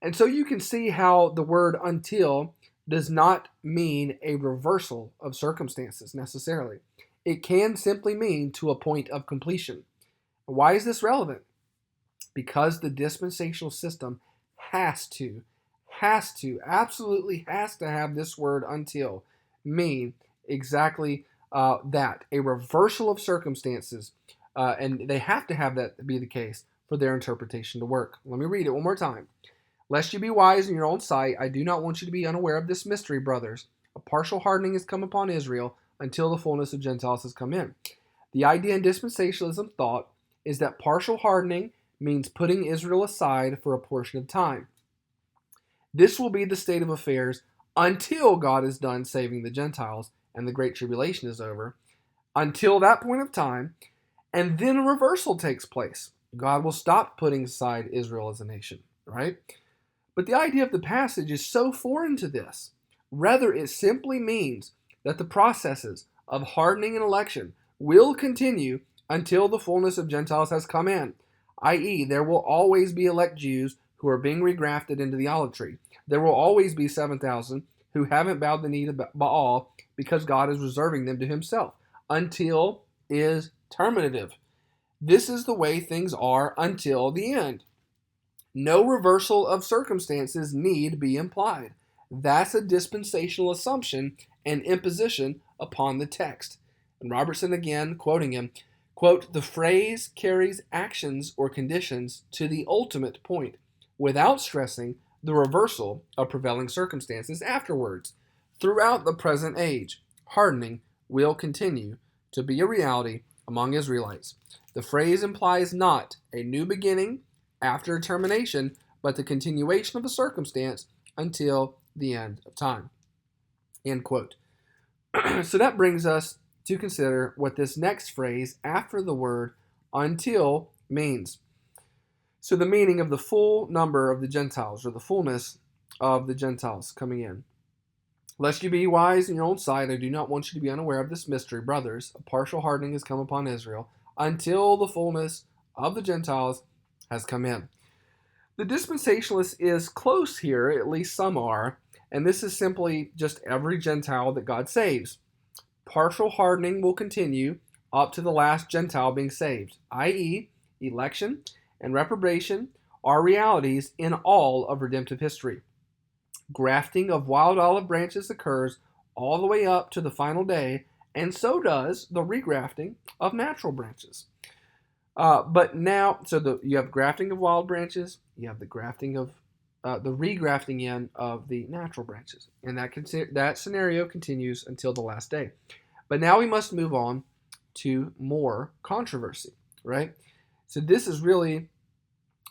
And so you can see how the word until does not mean a reversal of circumstances necessarily. It can simply mean to a point of completion. Why is this relevant? Because the dispensational system absolutely has to have this word until mean exactly that, a reversal of circumstances, and they have to have that be the case for their interpretation to work. Let me read it one more time. Lest you be wise in your own sight, I do not want you to be unaware of this mystery, brothers. A partial hardening has come upon Israel until the fullness of Gentiles has come in. The idea in dispensationalism thought is that partial hardening means putting Israel aside for a portion of time. This will be the state of affairs until God is done saving the Gentiles and the Great Tribulation is over. Until that point of time, and then a reversal takes place. God will stop putting aside Israel as a nation, right? But the idea of the passage is so foreign to this. Rather, it simply means that the processes of hardening and election will continue until the fullness of Gentiles has come in, i.e., there will always be elect Jews who are being regrafted into the olive tree. There will always be 7,000 who haven't bowed the knee to Baal because God is reserving them to himself. Until is terminative. This is the way things are until the end. No reversal of circumstances need be implied. That's a dispensational assumption and imposition upon the text. And Robertson, again, quoting him, quote, the phrase carries actions or conditions to the ultimate point without stressing the reversal of prevailing circumstances afterwards. Throughout the present age, hardening will continue to be a reality among Israelites. The phrase implies not a new beginning after a termination, but the continuation of a circumstance until the end of time. End quote. So that brings us to consider what this next phrase after the word until means. So the meaning of the full number of the Gentiles, or the fullness of the Gentiles coming in. Lest you be wise in your own sight, I do not want you to be unaware of this mystery, brothers. A partial hardening has come upon Israel until the fullness of the Gentiles has come in. The dispensationalist is close here, at least some are, and this is simply just every Gentile that God saves. Partial hardening will continue up to the last Gentile being saved, i.e., election and reprobation are realities in all of redemptive history. Grafting of wild olive branches occurs all the way up to the final day and so does the regrafting of natural branches. But now, you have grafting of wild branches, you have the grafting of the regrafting in of the natural branches, and that scenario continues until the last day. But now we must move on to more controversy, right? So this is really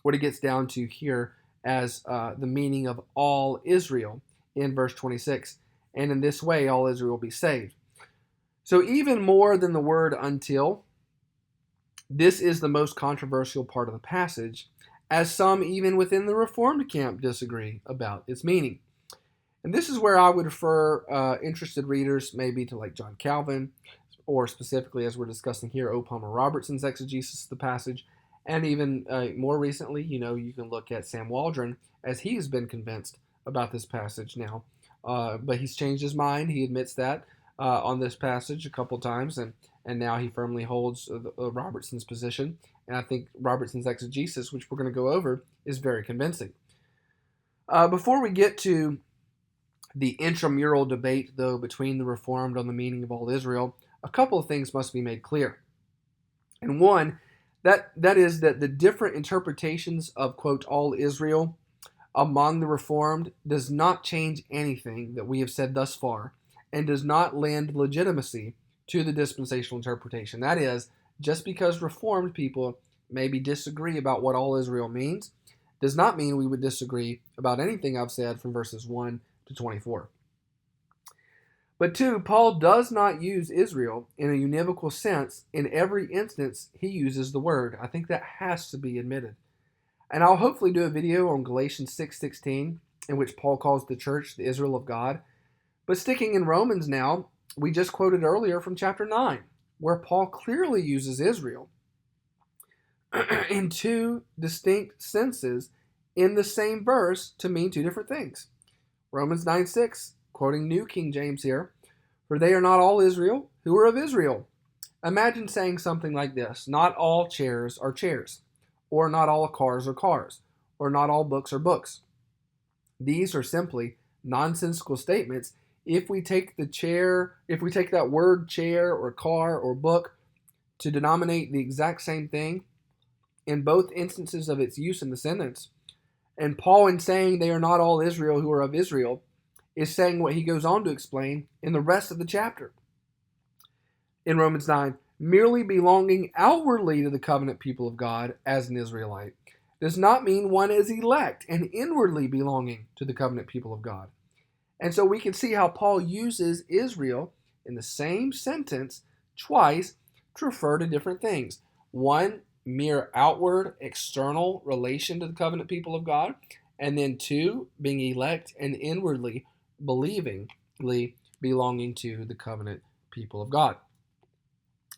what it gets down to here as the meaning of all Israel in verse 26. And in this way, all Israel will be saved. So even more than the word until, this is the most controversial part of the passage, as some even within the Reformed camp disagree about its meaning. And this is where I would refer interested readers maybe to like John Calvin, or specifically as we're discussing here, O. Palmer Robertson's exegesis of the passage. And even more recently, you can look at Sam Waldron, as he has been convinced about this passage now. But he's changed his mind. He admits that on this passage a couple times, and now he firmly holds Robertson's position. And I think Robertson's exegesis, which we're going to go over, is very convincing. Before we get to the intramural debate, though, between the Reformed on the meaning of all Israel, a couple of things must be made clear. And one, that is that the different interpretations of, quote, all Israel among the Reformed does not change anything that we have said thus far, and does not lend legitimacy to the dispensational interpretation. That is, just because Reformed people maybe disagree about what all Israel means, does not mean we would disagree about anything I've said from verses 1 to 24. But two, Paul does not use Israel in a univocal sense in every instance he uses the word. I think that has to be admitted. And I'll hopefully do a video on Galatians 6:16, in which Paul calls the church the Israel of God. But sticking in Romans now, we just quoted earlier from chapter 9, where Paul clearly uses Israel in two distinct senses in the same verse to mean two different things. Romans 9:6, quoting New King James here, for they are not all Israel who are of Israel. Imagine saying something like this: not all chairs are chairs, or not all cars are cars, or not all books are books. These are simply nonsensical statements if we take that word chair or car or book to denominate the exact same thing in both instances of its use in the sentence. And Paul, in saying they are not all Israel who are of Israel, is saying what he goes on to explain in the rest of the chapter. In Romans 9, merely belonging outwardly to the covenant people of God as an Israelite does not mean one is elect and inwardly belonging to the covenant people of God. And so we can see how Paul uses Israel in the same sentence twice to refer to different things. One, mere outward, external relation to the covenant people of God. And then two, being elect and inwardly, believingly belonging to the covenant people of God.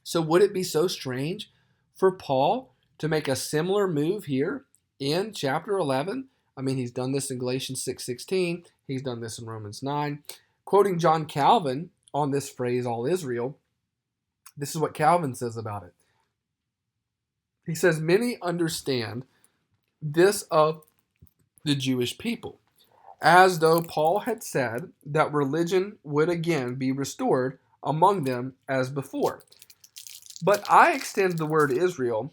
So would it be so strange for Paul to make a similar move here in chapter 11? I mean, he's done this in Galatians 6:16. He's done this in Romans 9. Quoting John Calvin on this phrase, all Israel, this is what Calvin says about it. He says, many understand this of the Jewish people, as though Paul had said that religion would again be restored among them as before. But I extend the word Israel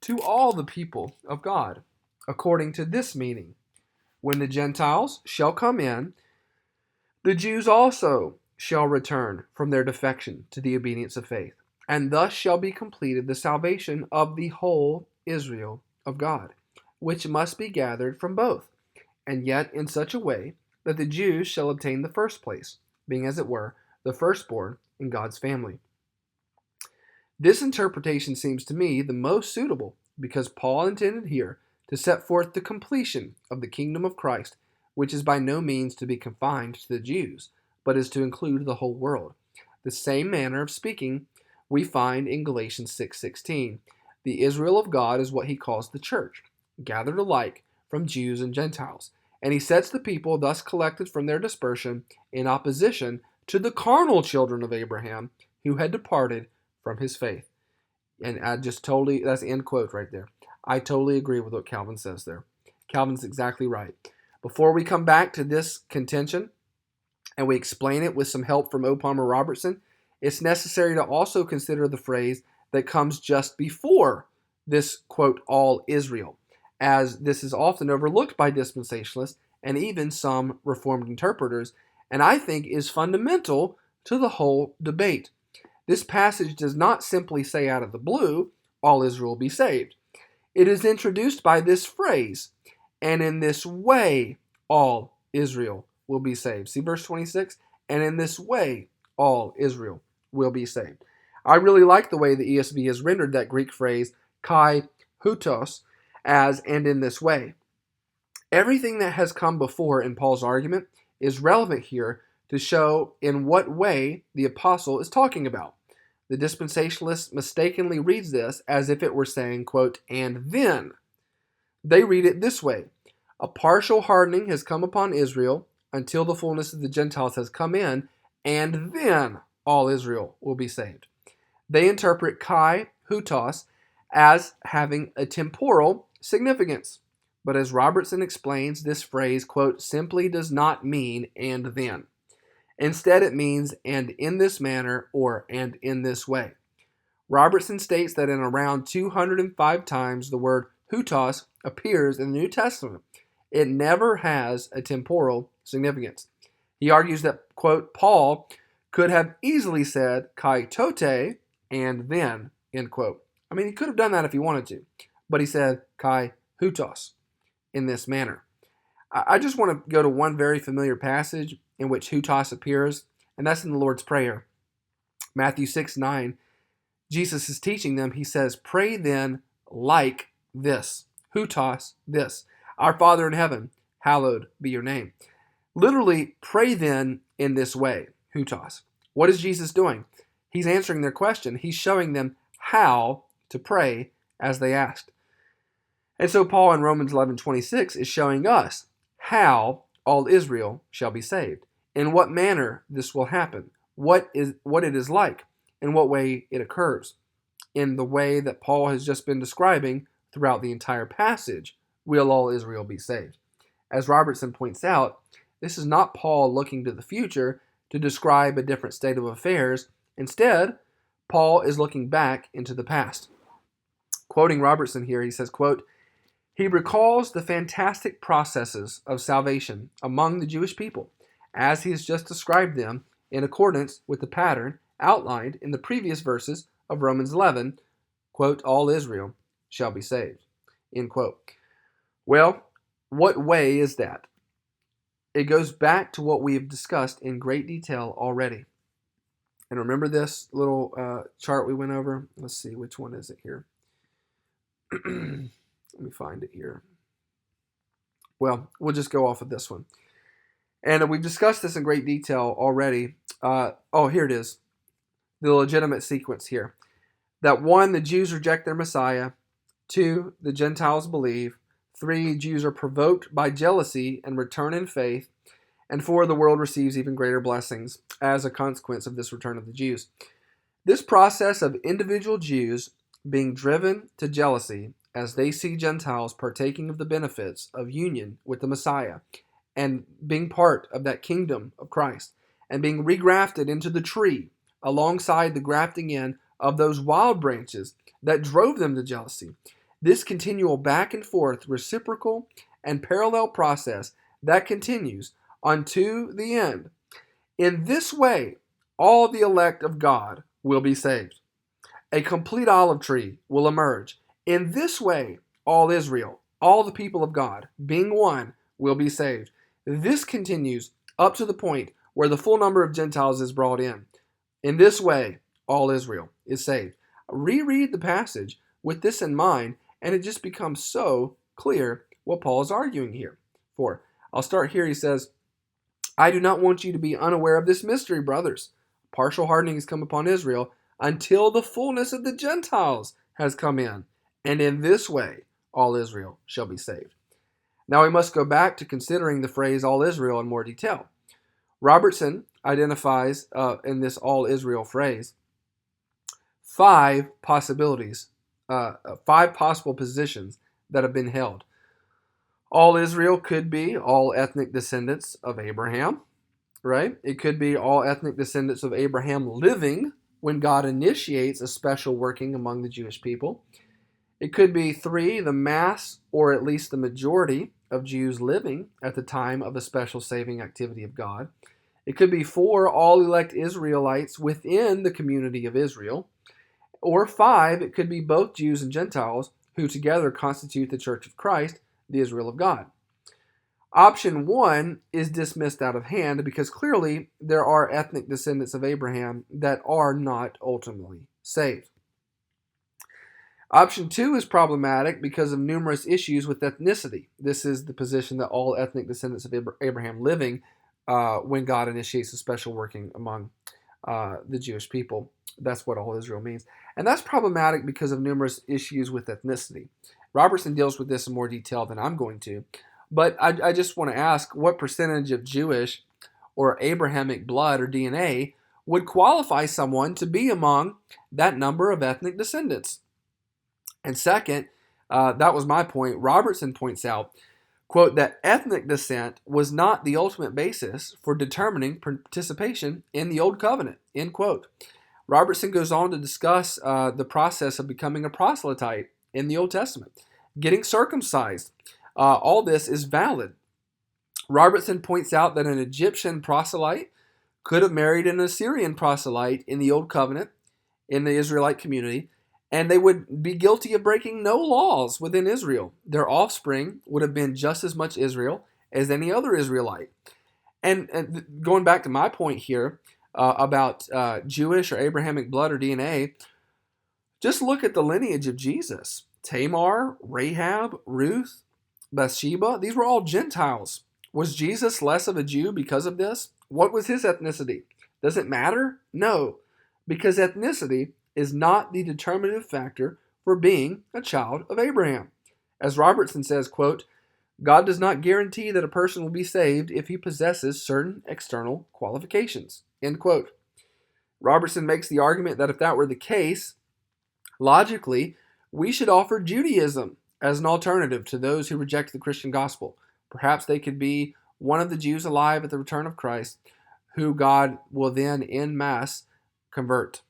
to all the people of God, according to this meaning: when the Gentiles shall come in, the Jews also shall return from their defection to the obedience of faith, and thus shall be completed the salvation of the whole Israel of God, which must be gathered from both, and yet in such a way that the Jews shall obtain the first place, being as it were the firstborn in God's family. This interpretation seems to me the most suitable, because Paul intended here to set forth the completion of the kingdom of Christ, which is by no means to be confined to the Jews, but is to include the whole world. The same manner of speaking we find in Galatians 6:16. The Israel of God is what he calls the church, gathered alike from Jews and Gentiles, and he sets the people thus collected from their dispersion in opposition to the carnal children of Abraham who had departed from his faith. And that's end quote right there. I totally agree with what Calvin says there. Calvin's exactly right. Before we come back to this contention and we explain it with some help from O. Palmer Robertson, It's necessary to also consider the phrase that comes just before this, quote, all Israel, as this is often overlooked by dispensationalists and even some Reformed interpreters, and I think is fundamental to the whole debate. This passage does not simply say out of the blue, all Israel will be saved. It is introduced by this phrase, and in this way, all Israel will be saved. See verse 26? And in this way, all Israel will be saved. I really like the way the ESV has rendered that Greek phrase, kai hutos, as and in this way. Everything that has come before in Paul's argument is relevant here to show in what way the apostle is talking about. The dispensationalist mistakenly reads this as if it were saying, quote, and then. They read it this way. A partial hardening has come upon Israel until the fullness of the Gentiles has come in, and then all Israel will be saved. They interpret kai hutos as having a temporal significance. But as Robertson explains, this phrase, quote, simply does not mean and then. Instead, it means and in this manner or and in this way. Robertson states that in around 205 times the word hutos appears in the New Testament. It never has a temporal significance. He argues that, quote, Paul could have easily said kai tote and then, end quote. I mean, he could have done that if he wanted to, but he said kai hutos in this manner. I just want to go to one very familiar passage in which hutos appears, and that's in the Lord's Prayer. Matthew 6:9, Jesus is teaching them. He says, pray then like this. Hutos, this. Our Father in heaven, hallowed be your name. Literally, pray then in this way. Hutos. What is Jesus doing? He's answering their question. He's showing them how to pray as they asked. And so Paul in Romans 11:26 is showing us how all Israel shall be saved, in what manner this will happen, what it is like, in what way it occurs. In the way that Paul has just been describing throughout the entire passage, will all Israel be saved. As Robertson points out, this is not Paul looking to the future to describe a different state of affairs. Instead, Paul is looking back into the past. Quoting Robertson here, he says, quote, he recalls the fantastic processes of salvation among the Jewish people, as he has just described them in accordance with the pattern outlined in the previous verses of Romans 11, quote, all Israel shall be saved, end quote. Well, what way is that? It goes back to what we have discussed in great detail already. And remember this little chart we went over? Let's see, which one is it here? Let me find it here. Well, we'll just go off of this one. And we've discussed this in great detail already. Here it is. The legitimate sequence here. That 1, the Jews reject their Messiah. 2, the Gentiles believe. 3, Jews are provoked by jealousy and return in faith. And 4, the world receives even greater blessings as a consequence of this return of the Jews. This process of individual Jews being driven to jealousy as they see Gentiles partaking of the benefits of union with the Messiah and being part of that kingdom of Christ and being regrafted into the tree alongside the grafting in of those wild branches that drove them to jealousy. This continual back and forth, reciprocal and parallel process that continues unto the end. In this way, all the elect of God will be saved. A complete olive tree will emerge. In this way, all Israel, all the people of God, being one, will be saved. This continues up to the point where the full number of Gentiles is brought in. In this way, all Israel is saved. Reread the passage with this in mind, and it just becomes so clear what Paul is arguing here for. I'll start here. He says, I do not want you to be unaware of this mystery, brothers. Partial hardening has come upon Israel until the fullness of the Gentiles has come in. And in this way, all Israel shall be saved. Now we must go back to considering the phrase all Israel in more detail. Robertson identifies in this all Israel phrase 5 possibilities, 5 possible positions that have been held. All Israel could be all ethnic descendants of Abraham, right? It could be all ethnic descendants of Abraham living when God initiates a special working among the Jewish people. It could be 3, the mass or at least the majority of Jews living at the time of a special saving activity of God. It could be 4, all elect Israelites within the community of Israel. Or 5, it could be both Jews and Gentiles who together constitute the Church of Christ, the Israel of God. Option 1 is dismissed out of hand because clearly there are ethnic descendants of Abraham that are not ultimately saved. Option 2 is problematic because of numerous issues with ethnicity. This is the position that all ethnic descendants of Abraham living when God initiates a special working among the Jewish people. That's what all Israel means. And that's problematic because of numerous issues with ethnicity. Robertson deals with this in more detail than I'm going to. But I just want to ask, what percentage of Jewish or Abrahamic blood or DNA would qualify someone to be among that number of ethnic descendants? And second, that was my point, Robertson points out, quote, that ethnic descent was not the ultimate basis for determining participation in the Old Covenant, end quote. Robertson goes on to discuss the process of becoming a proselyte in the Old Testament, getting circumcised. All this is valid. Robertson points out that an Egyptian proselyte could have married an Assyrian proselyte in the Old Covenant, in the Israelite community, and they would be guilty of breaking no laws within Israel. Their offspring would have been just as much Israel as any other Israelite. And going back to my point here about Jewish or Abrahamic blood or DNA, just look at the lineage of Jesus. Tamar, Rahab, Ruth, Bathsheba, these were all Gentiles. Was Jesus less of a Jew because of this? What was his ethnicity? Does it matter? No, because ethnicity is not the determinative factor for being a child of Abraham. As Robertson says, quote, God does not guarantee that a person will be saved if he possesses certain external qualifications, end quote. Robertson makes the argument that if that were the case, logically, we should offer Judaism as an alternative to those who reject the Christian gospel. Perhaps they could be one of the Jews alive at the return of Christ, who God will then en masse convert.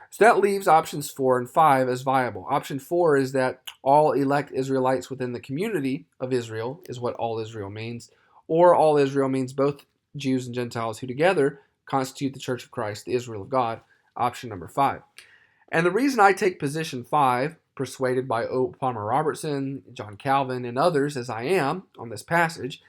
So that leaves options 4 and 5 as viable. Option 4 is that all elect Israelites within the community of Israel is what all Israel means, or all Israel means both Jews and Gentiles who together constitute the Church of Christ, the Israel of God, option number 5. And the reason I take position 5, persuaded by O. Palmer Robertson, John Calvin, and others as I am on this passage,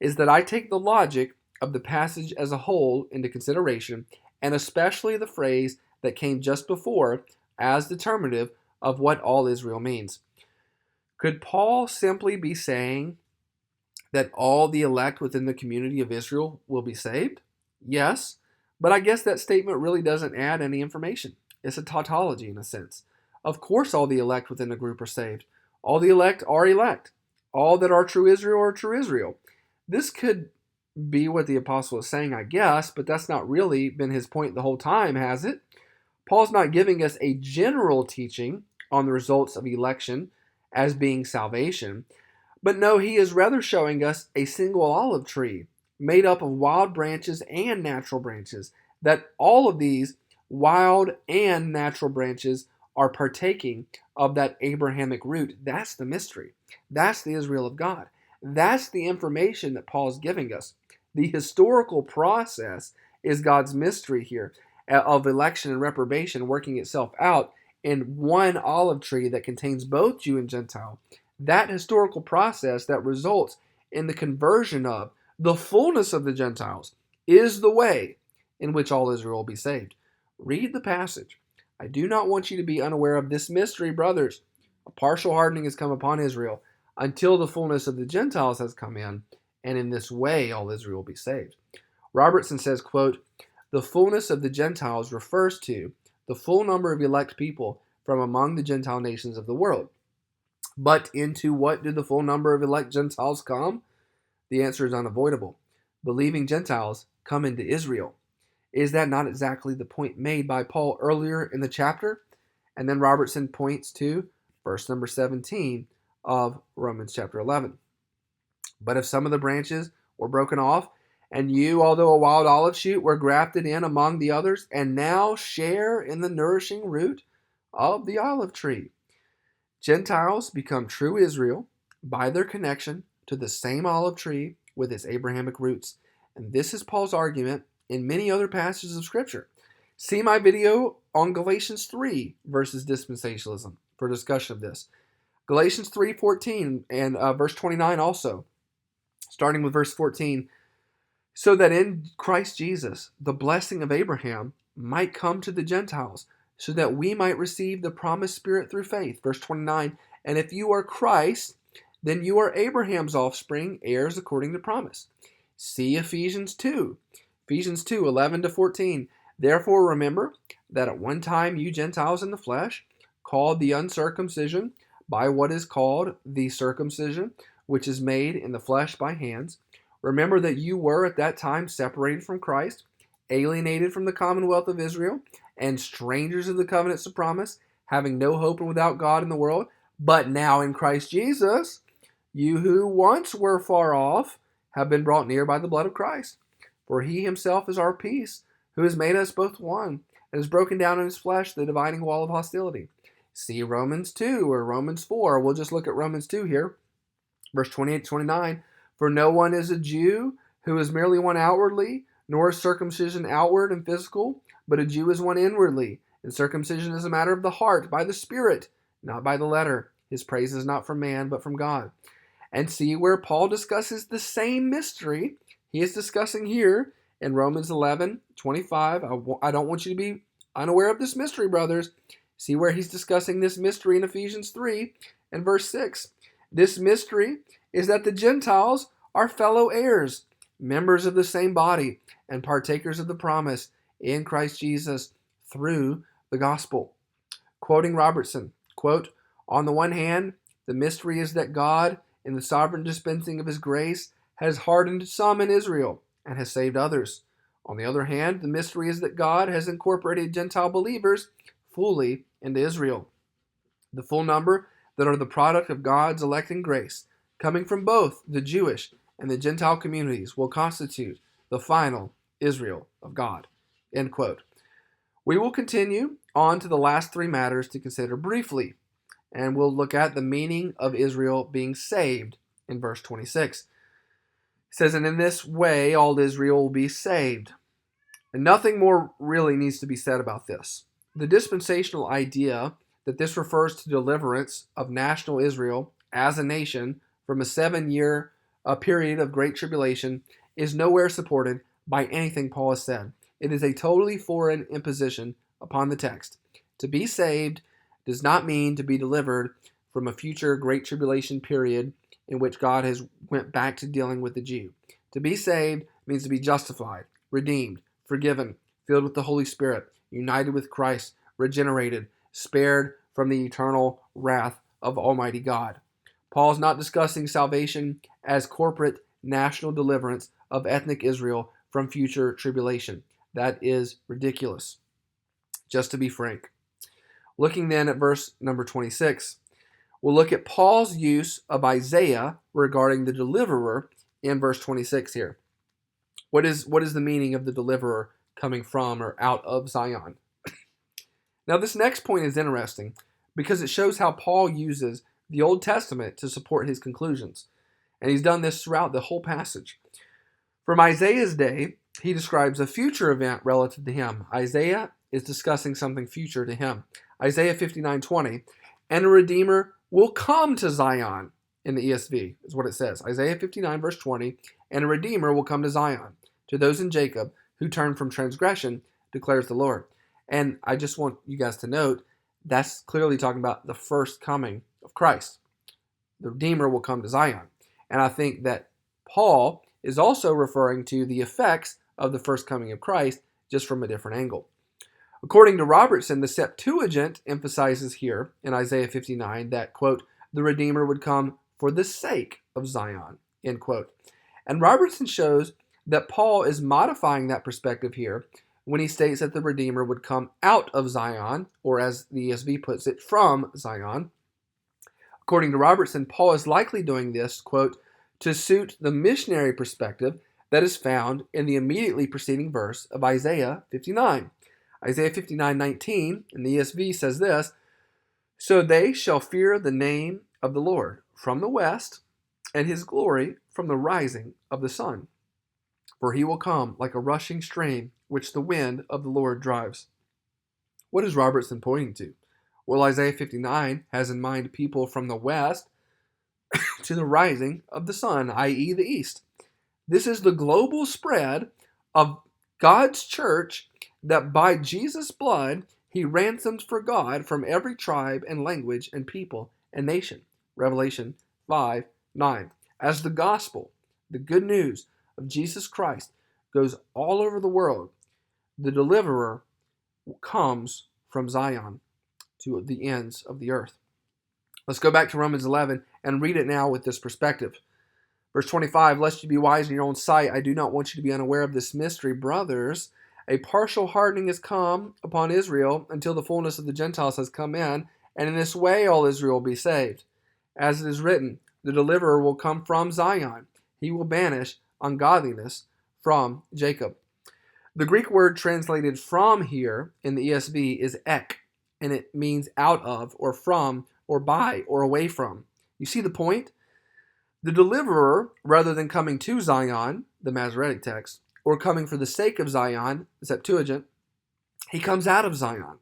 is that I take the logic of the passage as a whole into consideration, and especially the phrase that came just before as determinative of what all Israel means. Could Paul simply be saying that all the elect within the community of Israel will be saved? Yes, but I guess that statement really doesn't add any information. It's a tautology in a sense. Of course all the elect within a group are saved. All the elect are elect. All that are true Israel are true Israel. This could be what the apostle is saying, I guess, but that's not really been his point the whole time, has it? Paul's not giving us a general teaching on the results of election as being salvation, but no, he is rather showing us a single olive tree made up of wild branches and natural branches, that all of these wild and natural branches are partaking of that Abrahamic root. That's the mystery. That's the Israel of God. That's the information that Paul's giving us. The historical process is God's mystery here of election and reprobation working itself out in one olive tree that contains both Jew and Gentile. That historical process that results in the conversion of the fullness of the Gentiles is the way in which all Israel will be saved. Read the passage. I do not want you to be unaware of this mystery, brothers. A partial hardening has come upon Israel until the fullness of the Gentiles has come in, and in this way all Israel will be saved. Robertson says, quote, the fullness of the Gentiles refers to the full number of elect people from among the Gentile nations of the world. But into what do the full number of elect Gentiles come? The answer is unavoidable. Believing Gentiles come into Israel. Is that not exactly the point made by Paul earlier in the chapter? And then Robertson points to verse number 17 of Romans chapter 11. But if some of the branches were broken off, And you, although a wild olive shoot, were grafted in among the others, and now share in the nourishing root of the olive tree. Gentiles become true Israel by their connection to the same olive tree with its Abrahamic roots. And this is Paul's argument in many other passages of Scripture. See my video on Galatians 3 versus dispensationalism for discussion of this. Galatians 3:14 and verse 29 also, starting with verse 14, so that in Christ Jesus the blessing of Abraham might come to the Gentiles, so that we might receive the promised Spirit through faith. Verse 29, and if you are Christ, then you are Abraham's offspring, heirs according to promise. See Ephesians 2, 11-14. Therefore remember that at one time you Gentiles in the flesh, called the uncircumcision by what is called the circumcision, which is made in the flesh by hands. Remember that you were at that time separated from Christ, alienated from the commonwealth of Israel, and strangers of the covenants of promise, having no hope and without God in the world. But now in Christ Jesus, you who once were far off have been brought near by the blood of Christ. For he himself is our peace, who has made us both one, and has broken down in his flesh the dividing wall of hostility. See Romans 2 or Romans 4. We'll just look at Romans 2 here. Verse 28-29. For no one is a Jew who is merely one outwardly, nor is circumcision outward and physical, but a Jew is one inwardly. And circumcision is a matter of the heart, by the Spirit, not by the letter. His praise is not from man, but from God. And see where Paul discusses the same mystery he is discussing here in Romans 11:25. I don't want you to be unaware of this mystery, brothers. See where he's discussing this mystery in Ephesians 3 and verse 6. This mystery is that the Gentiles are fellow heirs, members of the same body, and partakers of the promise in Christ Jesus through the gospel. Quoting Robertson, quote, on the one hand, the mystery is that God, in the sovereign dispensing of his grace, has hardened some in Israel and has saved others. On the other hand, the mystery is that God has incorporated Gentile believers fully into Israel. The full number that are the product of God's electing grace, coming from both the Jewish and the Gentile communities, will constitute the final Israel of God. End quote. We will continue on to the last three matters to consider briefly, and we'll look at the meaning of Israel being saved in verse 26. It says, and in this way all Israel will be saved. And nothing more really needs to be said about this. The dispensational idea that this refers to deliverance of national Israel as a nation from a 7-year period of great tribulation is nowhere supported by anything Paul has said. It is a totally foreign imposition upon the text. To be saved does not mean to be delivered from a future great tribulation period in which God has went back to dealing with the Jew. To be saved means to be justified, redeemed, forgiven, filled with the Holy Spirit, united with Christ, regenerated, spared from the eternal wrath of Almighty God. Paul's not discussing salvation as corporate national deliverance of ethnic Israel from future tribulation. That is ridiculous, just to be frank. Looking then at verse number 26, we'll look at Paul's use of Isaiah regarding the deliverer in verse 26 here. What is the meaning of the deliverer coming from or out of Zion? Now this next point is interesting because it shows how Paul uses the Old Testament to support his conclusions. And he's done this throughout the whole passage. From Isaiah's day, he describes a future event relative to him. Isaiah is discussing something future to him. Isaiah 59:20, and a Redeemer will come to Zion, in the ESV, is what it says. Isaiah 59, verse 20, and a Redeemer will come to Zion, to those in Jacob who turn from transgression, declares the Lord. And I just want you guys to note, that's clearly talking about the first coming of Christ. The Redeemer will come to Zion. And I think that Paul is also referring to the effects of the first coming of Christ, just from a different angle. According to Robertson, the Septuagint emphasizes here in Isaiah 59 that, quote, the Redeemer would come for the sake of Zion, end quote. And Robertson shows that Paul is modifying that perspective here when he states that the Redeemer would come out of Zion, or as the ESV puts it, from Zion. According to Robertson, Paul is likely doing this, quote, to suit the missionary perspective that is found in the immediately preceding verse of Isaiah 59. Isaiah 59:19 in the ESV says this, "So they shall fear the name of the Lord from the west, and his glory from the rising of the sun. For he will come like a rushing stream, which the wind of the Lord drives." What is Robertson pointing to? Well, Isaiah 59 has in mind people from the west to the rising of the sun, i.e. the east. This is the global spread of God's church that by Jesus' blood he ransomed for God from every tribe and language and people and nation. Revelation 5:9. As the gospel, the good news of Jesus Christ, goes all over the world, the deliverer comes from Zion to the ends of the earth. Let's go back to Romans 11 and read it now with this perspective. Verse 25, "Lest you be wise in your own sight, I do not want you to be unaware of this mystery, brothers. A partial hardening has come upon Israel until the fullness of the Gentiles has come in, and in this way all Israel will be saved. As it is written, the deliverer will come from Zion. He will banish ungodliness from Jacob." The Greek word translated from here in the ESV is ek, and it means out of, or from, or by, or away from. You see the point? The deliverer, rather than coming to Zion, the Masoretic text, or coming for the sake of Zion, the Septuagint, he comes out of Zion,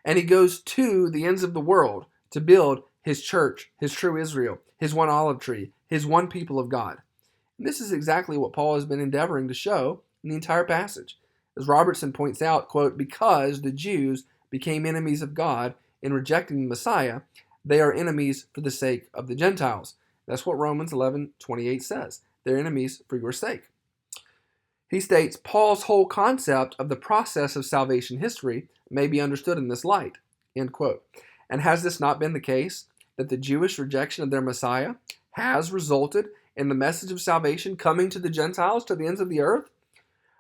and he goes to the ends of the world to build his church, his true Israel, his one olive tree, his one people of God. And this is exactly what Paul has been endeavoring to show in the entire passage. As Robertson points out, quote, "Because the Jews became enemies of God in rejecting the Messiah, they are enemies for the sake of the Gentiles." That's what Romans 11:28 says. They're enemies for your sake. He states, Paul's whole concept of the process of salvation history may be understood in this light, end quote. And has this not been the case, that the Jewish rejection of their Messiah has resulted in the message of salvation coming to the Gentiles to the ends of the earth?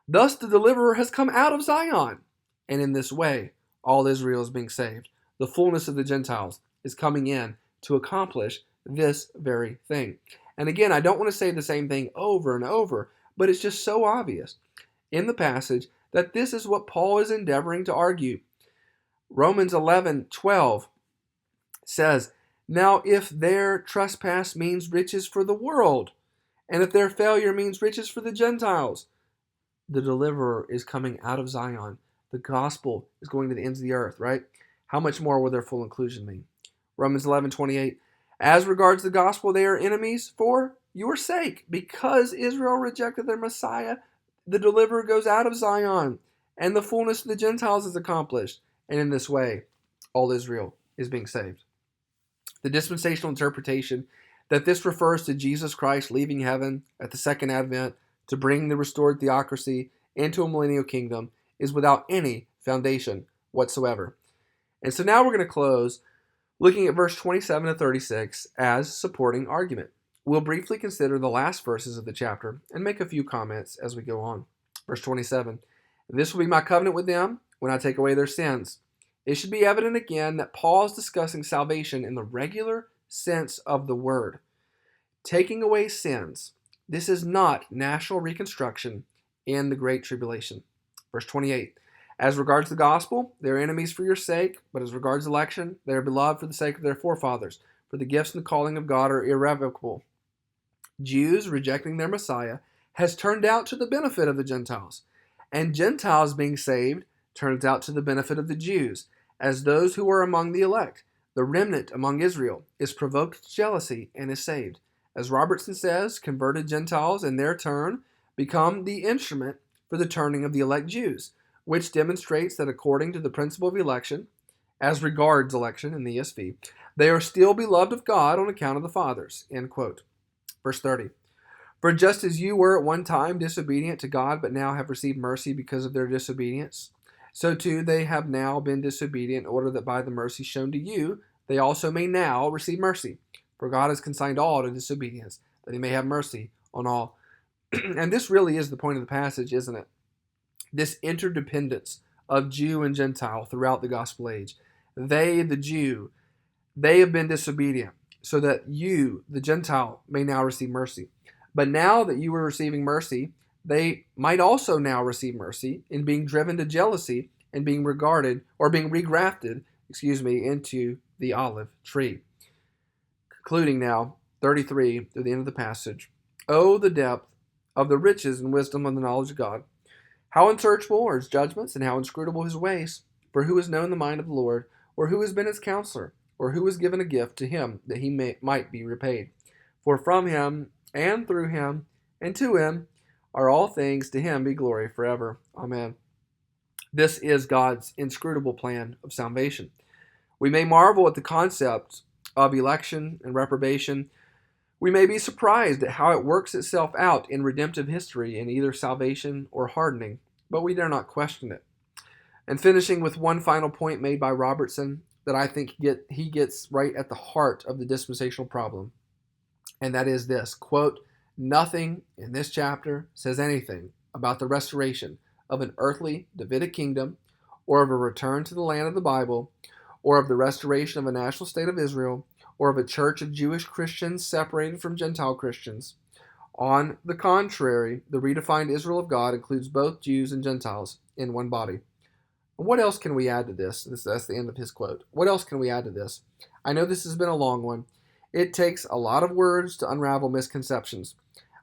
Thus the deliverer has come out of Zion, and in this way all Israel is being saved. The fullness of the Gentiles is coming in to accomplish this very thing. And again, I don't want to say the same thing over and over, but it's just so obvious in the passage that this is what Paul is endeavoring to argue. Romans 11:12 says, "Now if their trespass means riches for the world, and if their failure means riches for the Gentiles, the deliverer is coming out of Zion. The gospel is going to the ends of the earth," right? How much more will their full inclusion mean? Romans 11:28, "As regards the gospel, they are enemies for your sake. Because Israel rejected their Messiah, the deliverer goes out of Zion, and the fullness of the Gentiles is accomplished. And in this way, all Israel is being saved." The dispensational interpretation that this refers to Jesus Christ leaving heaven at the second advent to bring the restored theocracy into a millennial kingdom is without any foundation whatsoever. And so now we're going to close looking at verse 27 to 36 as supporting argument. We'll briefly consider the last verses of the chapter and make a few comments as we go on. Verse 27, "This will be my covenant with them when I take away their sins." It should be evident again that Paul is discussing salvation in the regular sense of the word. Taking away sins. This is not national reconstruction in the Great Tribulation. Verse 28, "As regards the gospel, they are enemies for your sake, but as regards election, they are beloved for the sake of their forefathers, for the gifts and the calling of God are irrevocable." Jews rejecting their Messiah has turned out to the benefit of the Gentiles, and Gentiles being saved turns out to the benefit of the Jews, as those who are among the elect, the remnant among Israel, is provoked to jealousy and is saved. As Robertson says, converted Gentiles in their turn become the instrument for the turning of the elect Jews, which demonstrates that according to the principle of election, as regards election in the ESV, they are still beloved of God on account of the fathers, end quote. Verse 30, "For just as you were at one time disobedient to God, but now have received mercy because of their disobedience, so too they have now been disobedient in order that by the mercy shown to you, they also may now receive mercy. For God has consigned all to disobedience, that he may have mercy on all." And this really is the point of the passage, isn't it? This interdependence of Jew and Gentile throughout the gospel age. They, the Jew, they have been disobedient, so that you, the Gentile, may now receive mercy. But now that you are receiving mercy, they might also now receive mercy in being driven to jealousy and being regarded or being regrafted, into the olive tree. Concluding now, 33 through the end of the passage. Oh, the depth of the riches and wisdom of the knowledge of God! How unsearchable are his judgments, and how inscrutable his ways! For who has known the mind of the Lord, or who has been his counselor, or who has given a gift to him that he might be repaid? For from him, and through him, and to him are all things, to him be glory forever. Amen. This is God's inscrutable plan of salvation. We may marvel at the concept of election and reprobation. We may be surprised at how it works itself out in redemptive history in either salvation or hardening, but we dare not question it. And finishing with one final point made by Robertson that I think he gets right at the heart of the dispensational problem, and that is this, quote, nothing in this chapter says anything about the restoration of an earthly Davidic kingdom, or of a return to the land of the Bible, or of the restoration of a national state of Israel, or of a church of Jewish Christians separated from Gentile Christians. On the contrary, the redefined Israel of God includes both Jews and Gentiles in one body. What else can we add to this? That's the end of his quote. What else can we add to this? I know this has been a long one. It takes a lot of words to unravel misconceptions.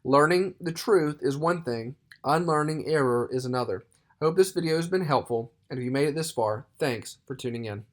Learning the truth is one thing, unlearning error is another. I hope this video has been helpful, and if you made it this far, thanks for tuning in.